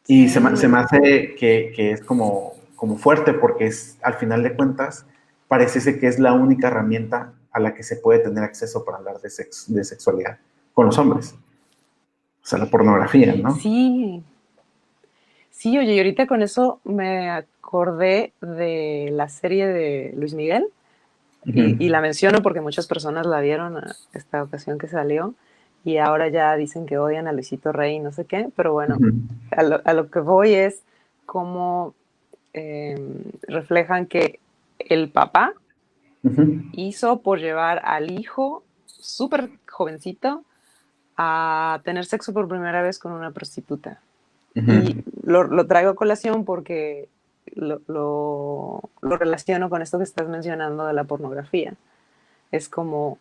Y se me Sí, hace que es como fuerte porque al final de cuentas parece que es la única herramienta a la que se puede tener acceso para hablar de sexualidad con los hombres. O sea, la pornografía, ¿no? sí, sí, oye, y ahorita con eso me acordé de la serie de Luis Miguel y Uh-huh. la menciono porque muchas personas la vieron a esta ocasión que salió y ahora ya dicen que odian a Luisito Rey y no sé qué, pero bueno, Uh-huh. a lo que voy es cómo reflejan que el papá Uh-huh. hizo por llevar al hijo súper jovencito a tener sexo por primera vez con una prostituta. Y Uh-huh. lo traigo a colación porque lo relaciono con esto que estás mencionando de la pornografía. Es como,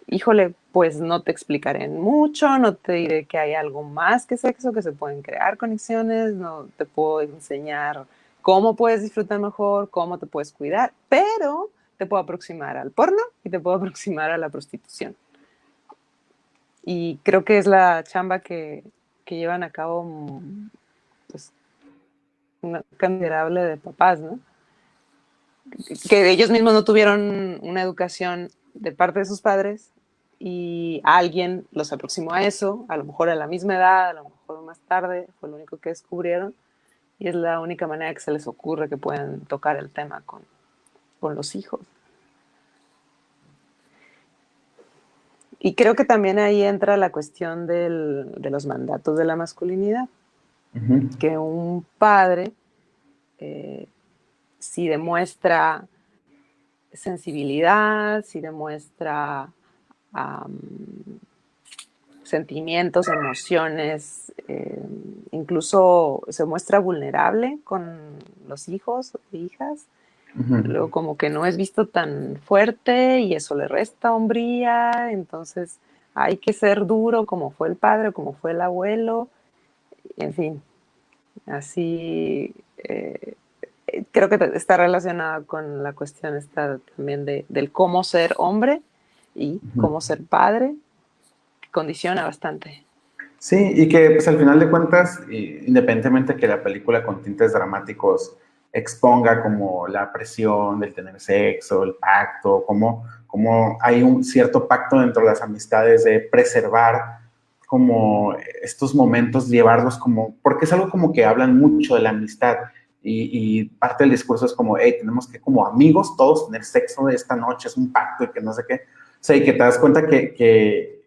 híjole, pues no te explicaré mucho, no te diré que hay algo más que sexo, que se pueden crear conexiones, no te puedo enseñar cómo puedes disfrutar mejor, cómo te puedes cuidar, pero te puedo aproximar al porno y te puedo aproximar a la prostitución. Y creo que es la chamba que llevan a cabo pues, una considerable de papás, ¿no? Que ellos mismos no tuvieron una educación de parte de sus padres y alguien los aproximó a eso, a lo mejor a la misma edad, a lo mejor más tarde, fue lo único que descubrieron y es la única manera que se les ocurre que puedan tocar el tema con los hijos. Y creo que también ahí entra la cuestión de los mandatos de la masculinidad, Uh-huh. que un padre, eh, si demuestra sensibilidad, si demuestra um, sentimientos, emociones, incluso se muestra vulnerable con los hijos e hijas, Uh-huh. luego como que no es visto tan fuerte y eso le resta hombría, entonces hay que ser duro como fue el padre, como fue el abuelo, en fin, así creo que está relacionada con la cuestión esta también del cómo ser hombre y Uh-huh. cómo ser padre, que condiciona bastante. Sí, y que pues al final de cuentas, independientemente que la película con tintes dramáticos exponga como la presión del tener sexo, el pacto, como hay un cierto pacto dentro de las amistades de preservar como estos momentos, llevarlos como, porque es algo como que hablan mucho de la amistad y parte del discurso es como, hey, tenemos que como amigos todos tener sexo de esta noche, es un pacto y que no sé qué. O sea, y que te das cuenta que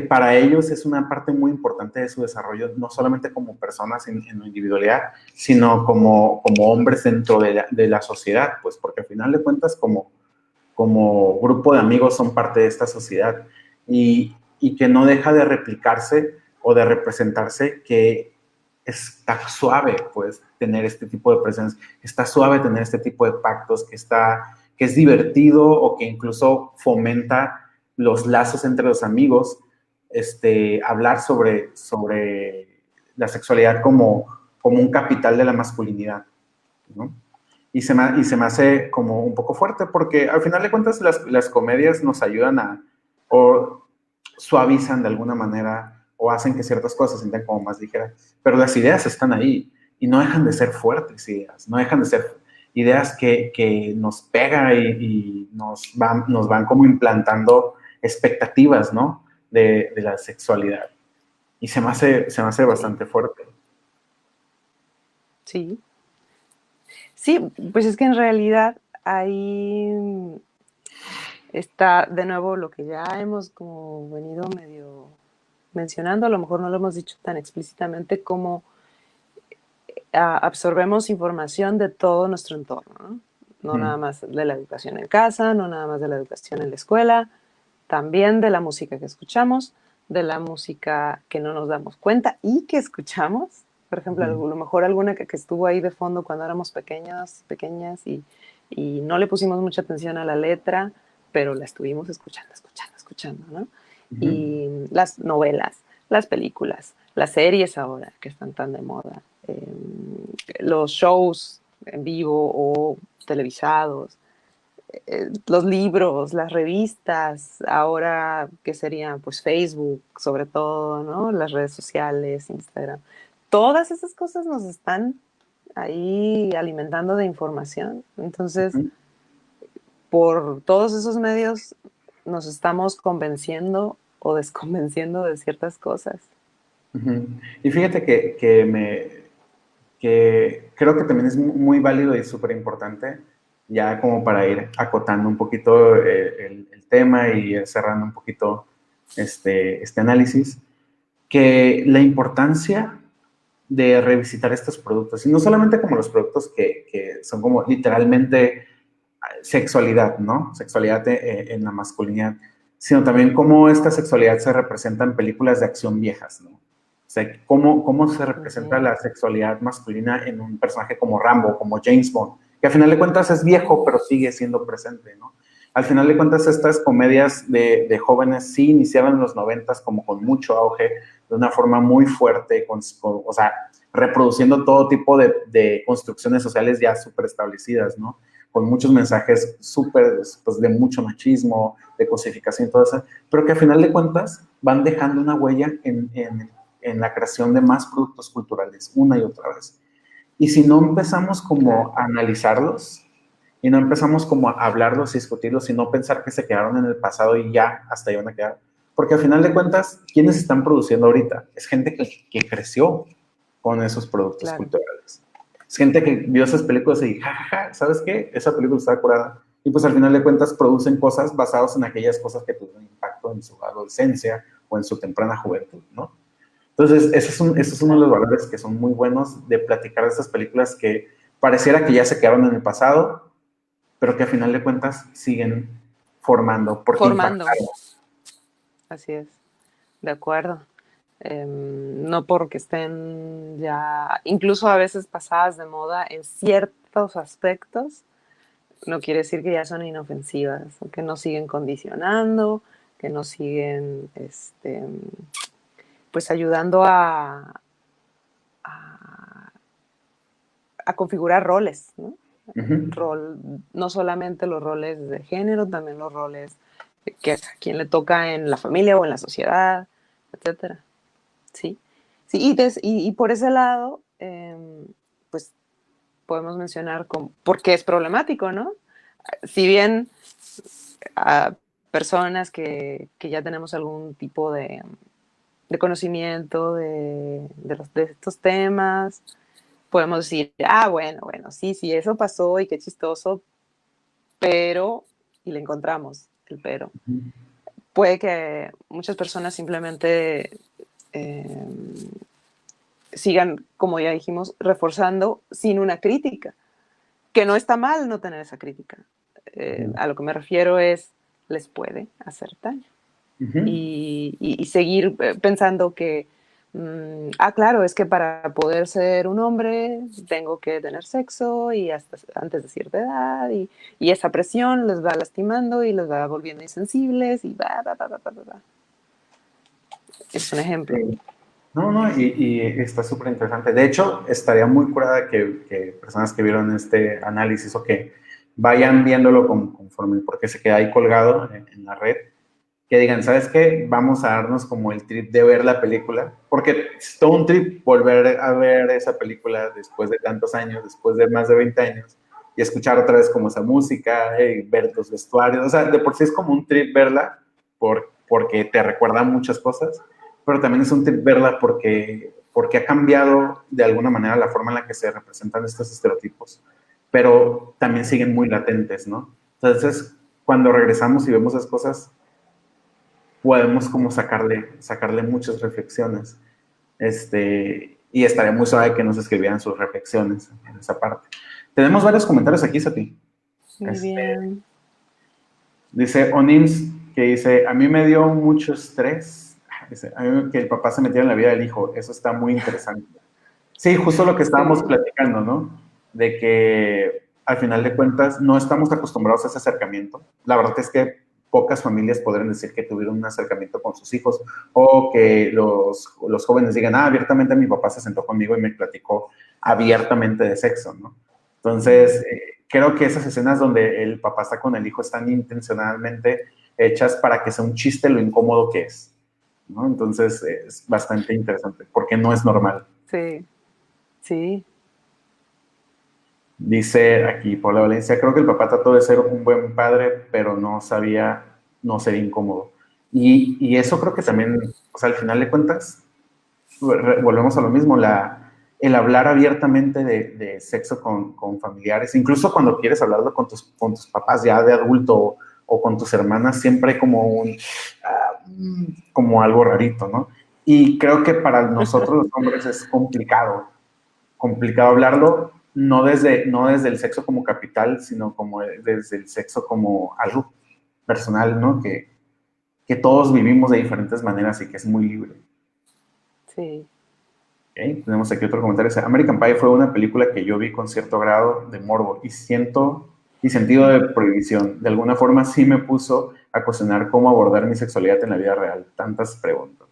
para ellos es una parte muy importante de su desarrollo, no solamente como personas en la individualidad, sino como hombres dentro de la sociedad, pues porque al final de cuentas como grupo de amigos son parte de esta sociedad y que no deja de replicarse o de representarse que está suave, pues, tener este tipo de presencia, está suave tener este tipo de pactos, que es divertido o que incluso fomenta los lazos entre los amigos, hablar sobre la sexualidad como un capital de la masculinidad, ¿no? Y se me hace como un poco fuerte porque al final de cuentas las comedias nos ayudan o suavizan de alguna manera o hacen que ciertas cosas se sientan como más ligeras. Pero las ideas están ahí y no dejan de ser fuertes ideas, no dejan de ser ideas que nos pegan y nos van como implantando expectativas, ¿no? De la sexualidad. Y se me hace Sí, bastante fuerte. sí. Sí, pues es que en realidad ahí está de nuevo lo que ya hemos como venido medio mencionando, a lo mejor no lo hemos dicho tan explícitamente, como absorbemos información de todo nuestro entorno, ¿no? No nada Mm. más de la educación en casa, no nada más de la educación en la escuela, también de la música que escuchamos, de la música que no nos damos cuenta y que escuchamos. Por ejemplo, a Mm. lo mejor alguna que estuvo ahí de fondo cuando éramos pequeñas, pequeñas y no le pusimos mucha atención a la letra, pero la estuvimos escuchando, escuchando, escuchando, ¿no? Ujú. Y las novelas, las películas, las series ahora que están tan de moda, los shows en vivo o televisados, los libros, las revistas, ahora que serían pues Facebook, sobre todo, ¿no? Las redes sociales, Instagram. Todas esas cosas nos están ahí alimentando de información. Entonces, Ujú. por todos esos medios nos estamos convenciendo o desconvenciendo de ciertas cosas. Ujú. Y fíjate que creo que también es muy válido y súper importante, ya como para ir acotando un poquito el tema y ir cerrando un poquito este análisis, que la importancia de revisitar estos productos, y no solamente como los productos que son como literalmente sexualidad, ¿no? Sexualidad en la masculinidad, sino también cómo esta sexualidad se representa en películas de acción viejas, ¿no? O sea, cómo se representa Ujú, la sexualidad masculina en un personaje como Rambo, como James Bond, que al final de cuentas es viejo, pero sigue siendo presente, ¿no? Al final de cuentas, estas comedias de jóvenes sí iniciaron en los 90 como con mucho auge, de una forma muy fuerte, o sea, reproduciendo todo tipo de construcciones sociales ya súper establecidas, ¿no? Con muchos mensajes súper, pues, de mucho machismo, de cosificación y todo eso, pero que al final de cuentas van dejando una huella en la creación de más productos culturales una y otra vez. Y si no empezamos claro. como a analizarlos y no empezamos como a hablarlos y discutirlos y no pensar que se quedaron en el pasado y ya hasta ahí van a quedar. Porque al final de cuentas, ¿quiénes están produciendo ahorita? Es gente que creció con esos productos Claro. culturales. Es gente que vio esas películas y, jajaja, ¿sabes qué? Esa película está curada. Y pues al final de cuentas producen cosas basadas en aquellas cosas que tuvieron impacto en su adolescencia o en su temprana juventud, ¿no? Entonces, ese es uno de los Claro. valores que son muy buenos de platicar de estas películas que pareciera que ya se quedaron en el pasado, pero que a final de cuentas siguen formando, porque Formando, impactaron. así es, de acuerdo. No porque estén ya, incluso a veces pasadas de moda en ciertos aspectos, no quiere decir que ya son inofensivas, o que no siguen condicionando, que no siguen pues ayudando a, a configurar roles, ¿no? Uh -huh. No solamente los roles de género, también los roles que a quien le toca en la familia o en la sociedad, etcétera. Sí, sí, y por ese lado, pues podemos mencionar por qué es problemático, ¿no? Si bien a personas que ya tenemos algún tipo de conocimiento de estos temas, podemos decir, bueno, sí, eso pasó y qué chistoso, pero, y le encontramos el pero. Puede que muchas personas simplemente sigan, como ya dijimos, reforzando sin una crítica, que no está mal no tener esa crítica. A lo que me refiero es, les puede hacer daño. Y seguir pensando que, claro, es que para poder ser un hombre tengo que tener sexo y hasta antes de cierta edad, y esa presión les va lastimando y les va volviendo insensibles y va. Es un ejemplo. Sí. No, no, y está súper interesante. De hecho, estaría muy curada que personas que vieron este análisis o que vayan viéndolo conforme, porque se queda ahí colgado en la red, que digan, ¿sabes qué? Vamos a darnos como el trip de ver la película, porque es todo un trip volver a ver esa película después de tantos años, después de más de 20 años, y escuchar otra vez como esa música, ver los vestuarios, o sea, de por sí es como un trip verla, porque te recuerda muchas cosas, pero también es un trip verla porque ha cambiado de alguna manera la forma en la que se representan estos estereotipos, pero también siguen muy latentes, ¿no? Entonces, cuando regresamos y vemos esas cosas, podemos como sacarle muchas reflexiones. Y estaría muy suave que nos escribieran sus reflexiones en esa parte. Tenemos varios comentarios aquí, Sati. Muy bien. Dice Onims, que dice, a mí me dio mucho estrés, dice, a mí que el papá se metiera en la vida del hijo, eso está muy interesante. Sí, justo lo que estábamos Sí. platicando, ¿no? De que al final de cuentas no estamos acostumbrados a ese acercamiento. La verdad es que pocas familias podrían decir que tuvieron un acercamiento con sus hijos o que los jóvenes digan, abiertamente mi papá se sentó conmigo y me platicó abiertamente de sexo, ¿no? Entonces, creo que esas escenas donde el papá está con el hijo están intencionalmente hechas para que sea un chiste lo incómodo que es, ¿no? Entonces, es bastante interesante porque no es normal. Sí, sí. Dice aquí Paula Valencia, creo que el papá trató de ser un buen padre, pero no sabía no ser incómodo. Y eso creo que Sí. también, o sea, al final de cuentas, volvemos a lo mismo, el hablar abiertamente de sexo con familiares, incluso cuando quieres hablarlo con tus papás ya de adulto o con tus hermanas, siempre hay como algo rarito, ¿no? Y creo que para nosotros los hombres es complicado hablarlo, no desde el sexo como capital, sino como desde el sexo como algo personal, ¿no? Que todos vivimos de diferentes maneras y que es muy libre. Sí. ¿Okay? Tenemos aquí otro comentario. Dice, American Pie fue una película que yo vi con cierto grado de morbo y sentido de prohibición. De alguna forma sí me puso a cuestionar cómo abordar mi sexualidad en la vida real. Tantas preguntas.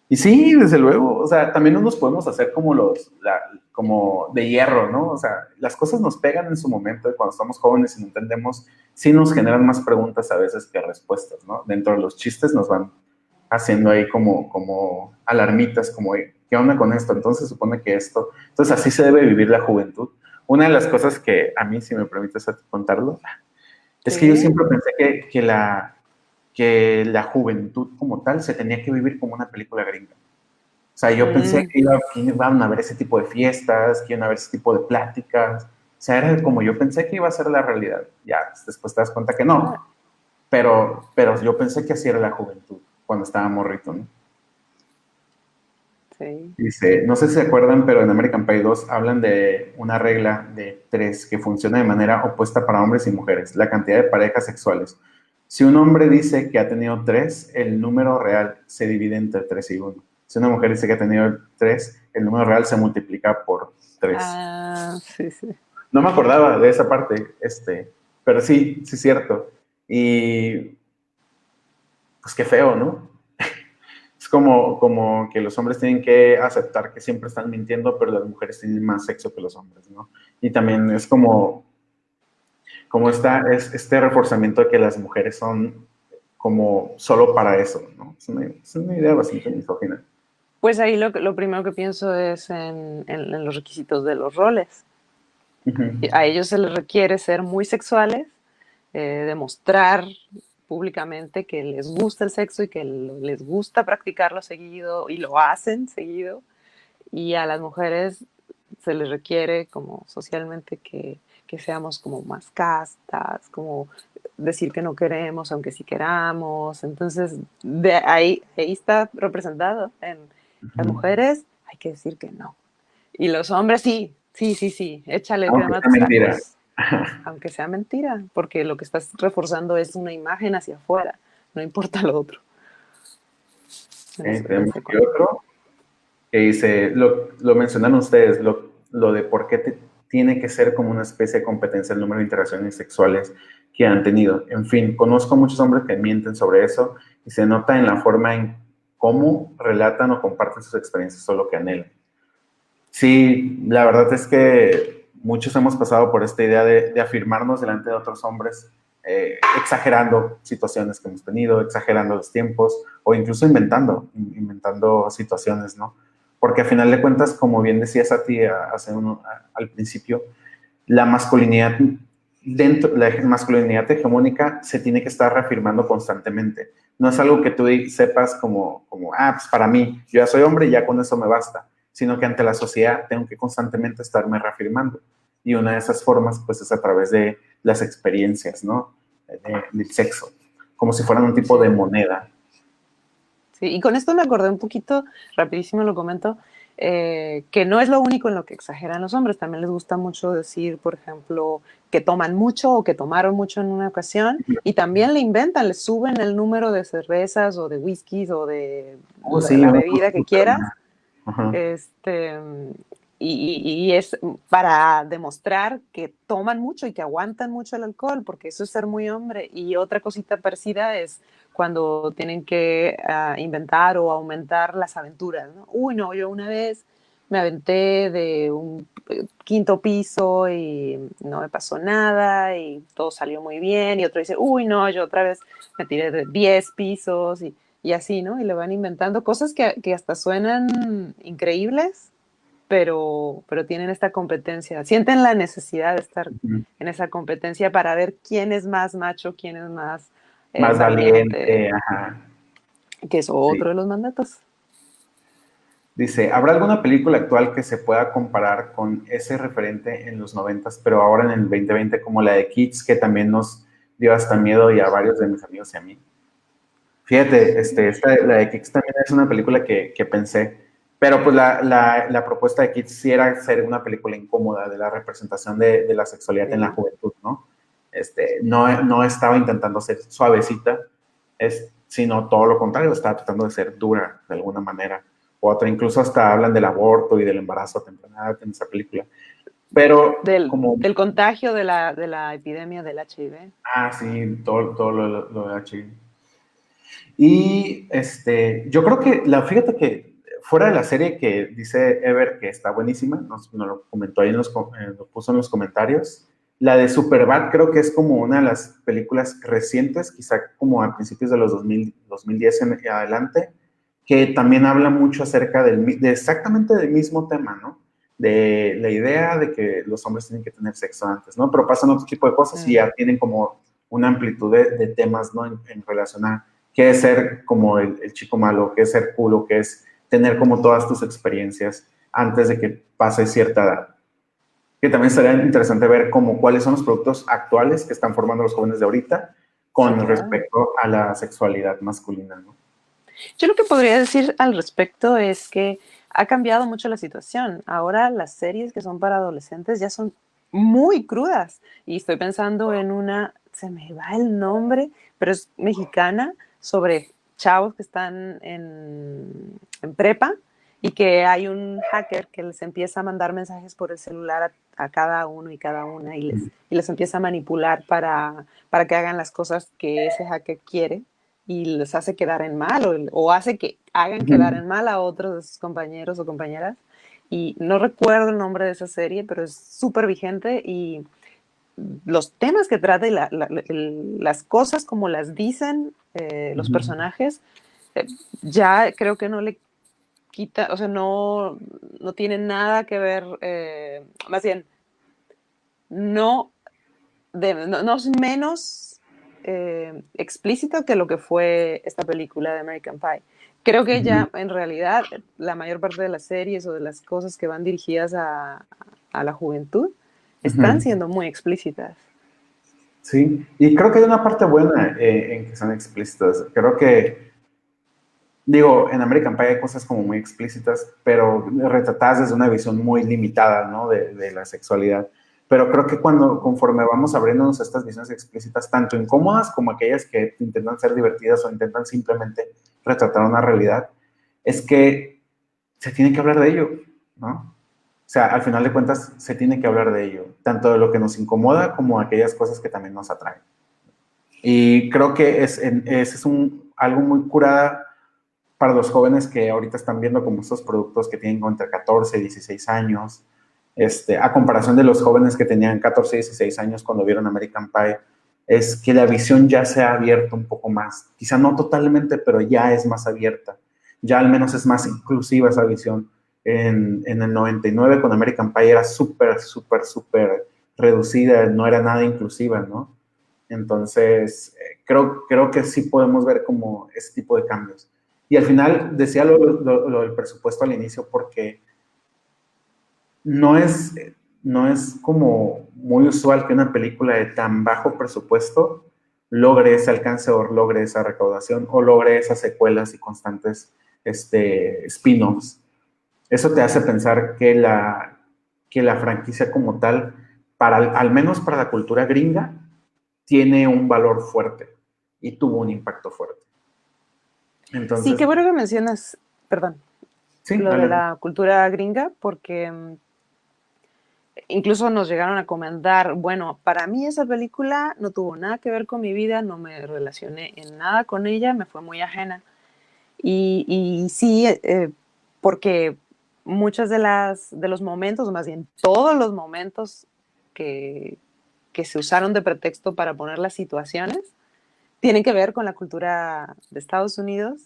Y sí, desde luego, o sea, también no nos podemos hacer como de hierro, ¿no? O sea, las cosas nos pegan en su momento y cuando estamos jóvenes y no entendemos, sí nos generan más preguntas a veces que respuestas, ¿no? Dentro de los chistes nos van haciendo ahí como alarmitas, como, ¿qué onda con esto? Entonces se supone que esto, entonces así se debe vivir la juventud. Una de las cosas que a mí, si me permites contarlo, es que yo Sí. siempre pensé que la juventud como tal se tenía que vivir como una película gringa. O sea, yo pensé Mm. que iban a haber ese tipo de fiestas, que iban a haber ese tipo de pláticas. O sea, era como yo pensé que iba a ser la realidad. Ya, después te das cuenta que Ah, no. Pero yo pensé que así era la juventud cuando estaba morrito, ¿no? sí. Dice, no sé si se acuerdan, pero en American Pie 2 hablan de una regla de 3 que funciona de manera opuesta para hombres y mujeres, la cantidad de parejas sexuales. Si un hombre dice que ha tenido 3, el número real se divide entre 3 y 1. Si una mujer dice que ha tenido 3, el número real se multiplica por 3. Sí, sí. No me acordaba de esa parte, pero sí, sí es cierto. Y pues qué feo, ¿no? Es como que los hombres tienen que aceptar que siempre están mintiendo, pero las mujeres tienen más sexo que los hombres, ¿no? Y también es como este reforzamiento de que las mujeres son como solo para eso, ¿no? Es una idea bastante misógina. Pues ahí lo primero que pienso es en los requisitos de los roles. Uh -huh. A ellos se les requiere ser muy sexuales, demostrar públicamente que les gusta el sexo y que les gusta practicarlo seguido y lo hacen seguido. Y a las mujeres se les requiere como socialmente que seamos como más castas, como decir que no queremos aunque sí queramos. Entonces, ahí está representado. En las Ujú. mujeres hay que decir que no. Y los hombres sí, sí, sí, sí, échale Aunque crema a sea tus mentira. tacos, aunque sea mentira, porque lo que estás reforzando es una imagen hacia afuera, no importa lo otro. En Tenemos ese aquí cuento. otro que dice, lo mencionaron ustedes, lo de por qué tiene que ser como una especie de competencia el número de interacciones sexuales que han tenido. En fin, conozco muchos hombres que mienten sobre eso y se nota en la forma en cómo relatan o comparten sus experiencias o lo que anhelan. Sí, la verdad es que muchos hemos pasado por esta idea de afirmarnos delante de otros hombres, exagerando situaciones que hemos tenido, exagerando los tiempos o incluso inventando situaciones, ¿no? Porque a final de cuentas, como bien decías a ti al principio, la masculinidad la masculinidad hegemónica se tiene que estar reafirmando constantemente. No es algo que tú sepas pues para mí, yo ya soy hombre y ya con eso me basta, sino que ante la sociedad tengo que constantemente estarme reafirmando. Y una de esas formas, pues, es a través de las experiencias, ¿no? Del sexo, como si fueran un tipo de Sí. moneda. Sí, y con esto me acordé un poquito, rapidísimo lo comento, que no es lo único en lo que exageran los hombres. También les gusta mucho decir, por ejemplo, que toman mucho o que tomaron mucho en una ocasión y también le inventan, le suben el número de cervezas o de whiskies o de Sí, la una cosa bebida que súper quieras. mal. Ajá. Este, y es para demostrar que toman mucho y que aguantan mucho el alcohol, porque eso es ser muy hombre. Y otra cosita parecida es cuando tienen que inventar o aumentar las aventuras, ¿no? Uy, no, yo una vez me aventé de un quinto piso y no me pasó nada y todo salió muy bien. Y otro dice, uy, no, yo otra vez me tiré de 10 pisos y así, ¿no? Y le van inventando cosas que hasta suenan increíbles, pero tienen esta competencia, sienten la necesidad de estar Ujú. en esa competencia para ver quién es más macho, quién es más Más valiente, valiente, ajá. que es Sí. otro de los mandatos. Dice, ¿habrá alguna película actual que se pueda comparar con ese referente en los noventas, pero ahora en el 2020 como la de Kids, que también nos dio hasta miedo y a varios de mis amigos y a mí? Fíjate, la de Kids también es una película que pensé, pero pues la propuesta de Kids sí era ser una película incómoda de la representación de la sexualidad en la Sí. juventud, ¿no? No estaba intentando ser suavecita, sino todo lo contrario, estaba tratando de ser dura de alguna manera. Otra, incluso hasta hablan del aborto y del embarazo a temprana edad en esa película. Pero como, Del contagio de la epidemia del HIV. sí, todo lo de HIV. Y yo creo que, fíjate que fuera de la serie que dice Ever que está buenísima, nos lo comentó ahí, lo puso en los comentarios, la de Superbad creo que es como una de las películas recientes, quizá como a principios de los 2010 en adelante, que también habla mucho acerca de exactamente del mismo tema, ¿no? De la idea de que los hombres tienen que tener sexo antes, ¿no? Pero pasan otro tipo de cosas y Mm. ya tienen como una amplitud de temas, ¿no? En relación a qué es ser como el chico malo, qué es ser culo, qué es tener como todas tus experiencias antes de que pase cierta edad. Que también sería interesante ver como cuáles son los productos actuales que están formando los jóvenes de ahorita Sí, con claro. respecto a la sexualidad masculina, ¿no? Yo lo que podría decir al respecto es que ha cambiado mucho la situación. Ahora las series que son para adolescentes ya son muy crudas. Y estoy pensando en una, se me va el nombre, pero es mexicana, sobre chavos que están en prepa y que hay un hacker que les empieza a mandar mensajes por el celular a cada uno y cada una y les empieza a manipular para que hagan las cosas que ese hacker quiere y les hace quedar en mal o hace que hagan quedar en mal a otros de sus compañeros o compañeras. Y no recuerdo el nombre de esa serie, pero es súper vigente y los temas que trata y las cosas como las dicen los personajes, eh, ya creo que no le quita, o sea, no tiene nada que ver, más bien, no, no es menos explícito que lo que fue esta película de American Pie. Creo que ya en realidad la mayor parte de las series o de las cosas que van dirigidas a la juventud están siendo muy explícitas. Sí, y creo que hay una parte buena en que son explícitas. Creo que, digo, en American Pie hay cosas como muy explícitas, pero retratadas desde una visión muy limitada, ¿no? De la sexualidad. Pero creo que conforme vamos abriéndonos a estas visiones explícitas, tanto incómodas como aquellas que intentan ser divertidas o intentan simplemente retratar una realidad, es que se tiene que hablar de ello, ¿no? O sea, al final de cuentas, se tiene que hablar de ello, tanto de lo que nos incomoda como aquellas cosas que también nos atraen. Y creo que es algo muy curada para los jóvenes que ahorita están viendo como estos productos que tienen entre 14 y 16 años, a comparación de los jóvenes que tenían 14 y 16 años cuando vieron American Pie, es que la visión ya se ha abierto un poco más. Quizá no totalmente, pero ya es más abierta. Ya al menos es más inclusiva esa visión. En el 99 con American Pie era súper, súper, súper reducida, no era nada inclusiva, ¿no? Entonces, creo que sí podemos ver como ese tipo de cambios. Y al final decía lo del presupuesto al inicio porque no es, no es como muy usual que una película de tan bajo presupuesto logre ese alcance o logre esa recaudación o logre esas secuelas y constantes spin-offs. Eso te hace pensar que la franquicia como tal, al menos para la cultura gringa, tiene un valor fuerte y tuvo un impacto fuerte. Sí, Entonces, qué bueno que mencionas, perdón, sí, lo de dale. la cultura gringa, porque incluso nos llegaron a comentar, bueno, para mí esa película no tuvo nada que ver con mi vida, no me relacioné en nada con ella, me fue muy ajena. Y sí, porque muchas de los momentos, más bien todos los momentos que, que se usaron de pretexto para poner las situaciones, tienen que ver con la cultura de Estados Unidos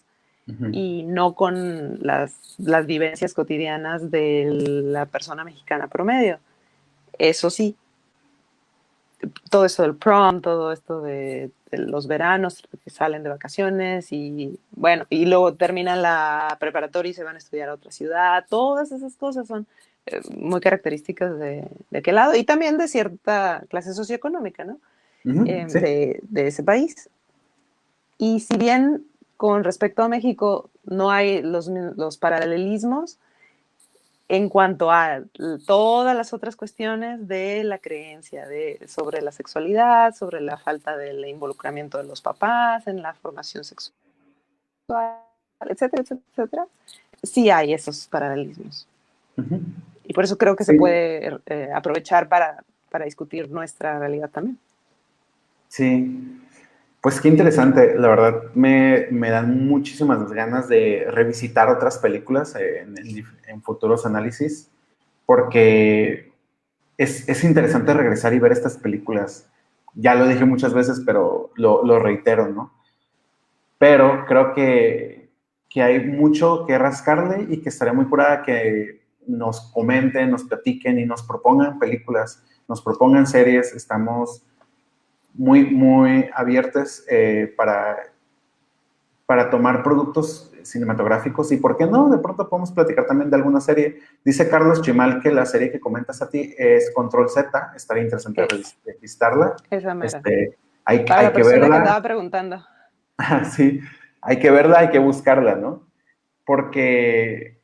y no con las vivencias cotidianas de la persona mexicana promedio. Eso sí, todo esto del prom, todo esto de los veranos que salen de vacaciones y bueno, y luego terminan la preparatoria y se van a estudiar a otra ciudad, todas esas cosas son muy características de aquel lado y también de cierta clase socioeconómica, ¿no? Sí. De ese país. Y si bien con respecto a México no hay los paralelismos, en cuanto a todas las otras cuestiones de la creencia sobre la sexualidad, sobre la falta del involucramiento de los papás en la formación sexual, etcétera, etcétera, etcétera, sí hay esos paralelismos. Y por eso creo que se Sí, puede aprovechar para discutir nuestra realidad también. sí. Pues qué interesante, la verdad me dan muchísimas ganas de revisitar otras películas en futuros análisis, porque es interesante regresar y ver estas películas. Ya lo dije muchas veces, pero lo reitero, ¿no? Pero creo que hay mucho que rascarle y que estaría muy curada que nos comenten, nos platiquen y nos propongan películas, nos propongan series. Estamos muy, muy abiertas para tomar productos cinematográficos y, ¿por qué no? De pronto podemos platicar también de alguna serie. Dice Carlos Chimal que la serie que comentas a ti es Control Z, estaría interesante visitarla. Esa mera. Para Hay la que persona que verla, andaba preguntando. sí, hay que verla, hay que buscarla, ¿no? Porque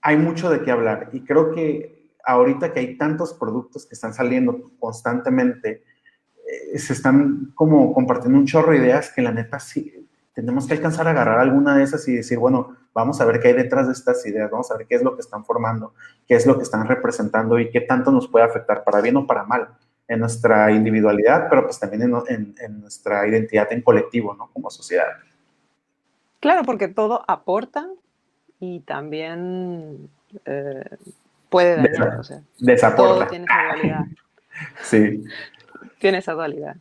hay mucho de qué hablar y creo que ahorita que hay tantos productos que están saliendo constantemente, se están como compartiendo un chorro de ideas que la neta sí, tenemos que alcanzar a agarrar alguna de esas y decir, bueno, vamos a ver qué hay detrás de estas ideas, vamos a ver qué es lo que están formando, qué es lo que están representando y qué tanto nos puede afectar para bien o para mal en nuestra individualidad, pero pues también en nuestra identidad en colectivo, ¿no? Como sociedad. Claro, porque todo aporta y también eh, puede dañar, o sea, todo Desaporta. tiene esa dualidad, Sí. tiene esa dualidad.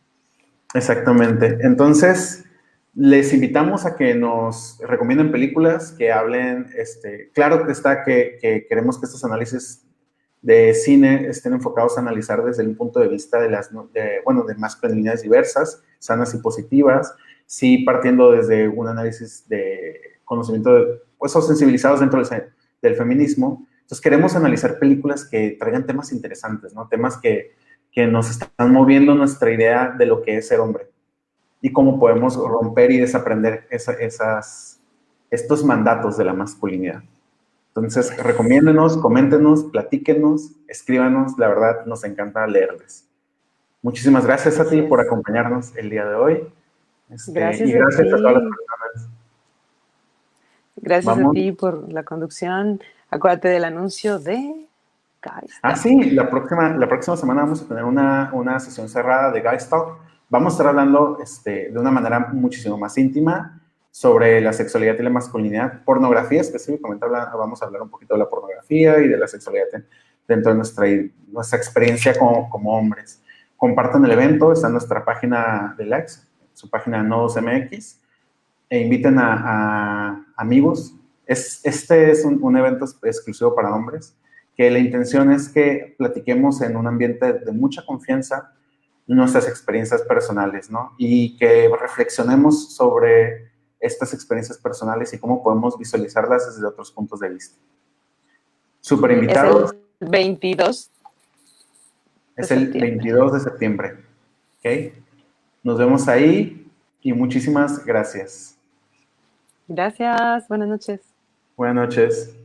Exactamente. Entonces, les invitamos a que nos recomienden películas, que hablen, claro que está que queremos que estos análisis de cine estén enfocados a analizar desde un punto de vista de bueno, de masculinidades diversas, sanas y positivas, sí partiendo desde un análisis de conocimiento, pues, o sensibilizados dentro del feminismo. Entonces queremos analizar películas que traigan temas interesantes, ¿no? Temas que nos están moviendo nuestra idea de lo que es ser hombre y cómo podemos romper y desaprender estos mandatos de la masculinidad. Entonces, recomiéndenos, coméntenos, platíquenos, escríbanos, la verdad nos encanta leerles. Muchísimas gracias a ti por acompañarnos el día de hoy. Gracias Y a gracias a todas las ti. personas. Gracias a Vamos. ti por la conducción. Acuérdate del anuncio de Guys Ah, Talk. sí, la próxima semana vamos a tener una sesión cerrada de Guys Talk. Vamos a estar hablando de una manera muchísimo más íntima sobre la sexualidad y la masculinidad, pornografía específicamente. Vamos a hablar un poquito de la pornografía y de la sexualidad dentro de nuestra experiencia como hombres. Compartan el evento, está en nuestra página de likes, su página Nodos MX, e inviten a amigos. Este es un evento exclusivo para hombres, que la intención es que platiquemos en un ambiente de mucha confianza nuestras experiencias personales, ¿no? Y que reflexionemos sobre estas experiencias personales y cómo podemos visualizarlas desde otros puntos de vista. Súper invitados. Es el 22 de Es el septiembre. 22 de septiembre. ¿Ok? Nos vemos ahí y muchísimas gracias. Gracias. Buenas noches. Buenas noches.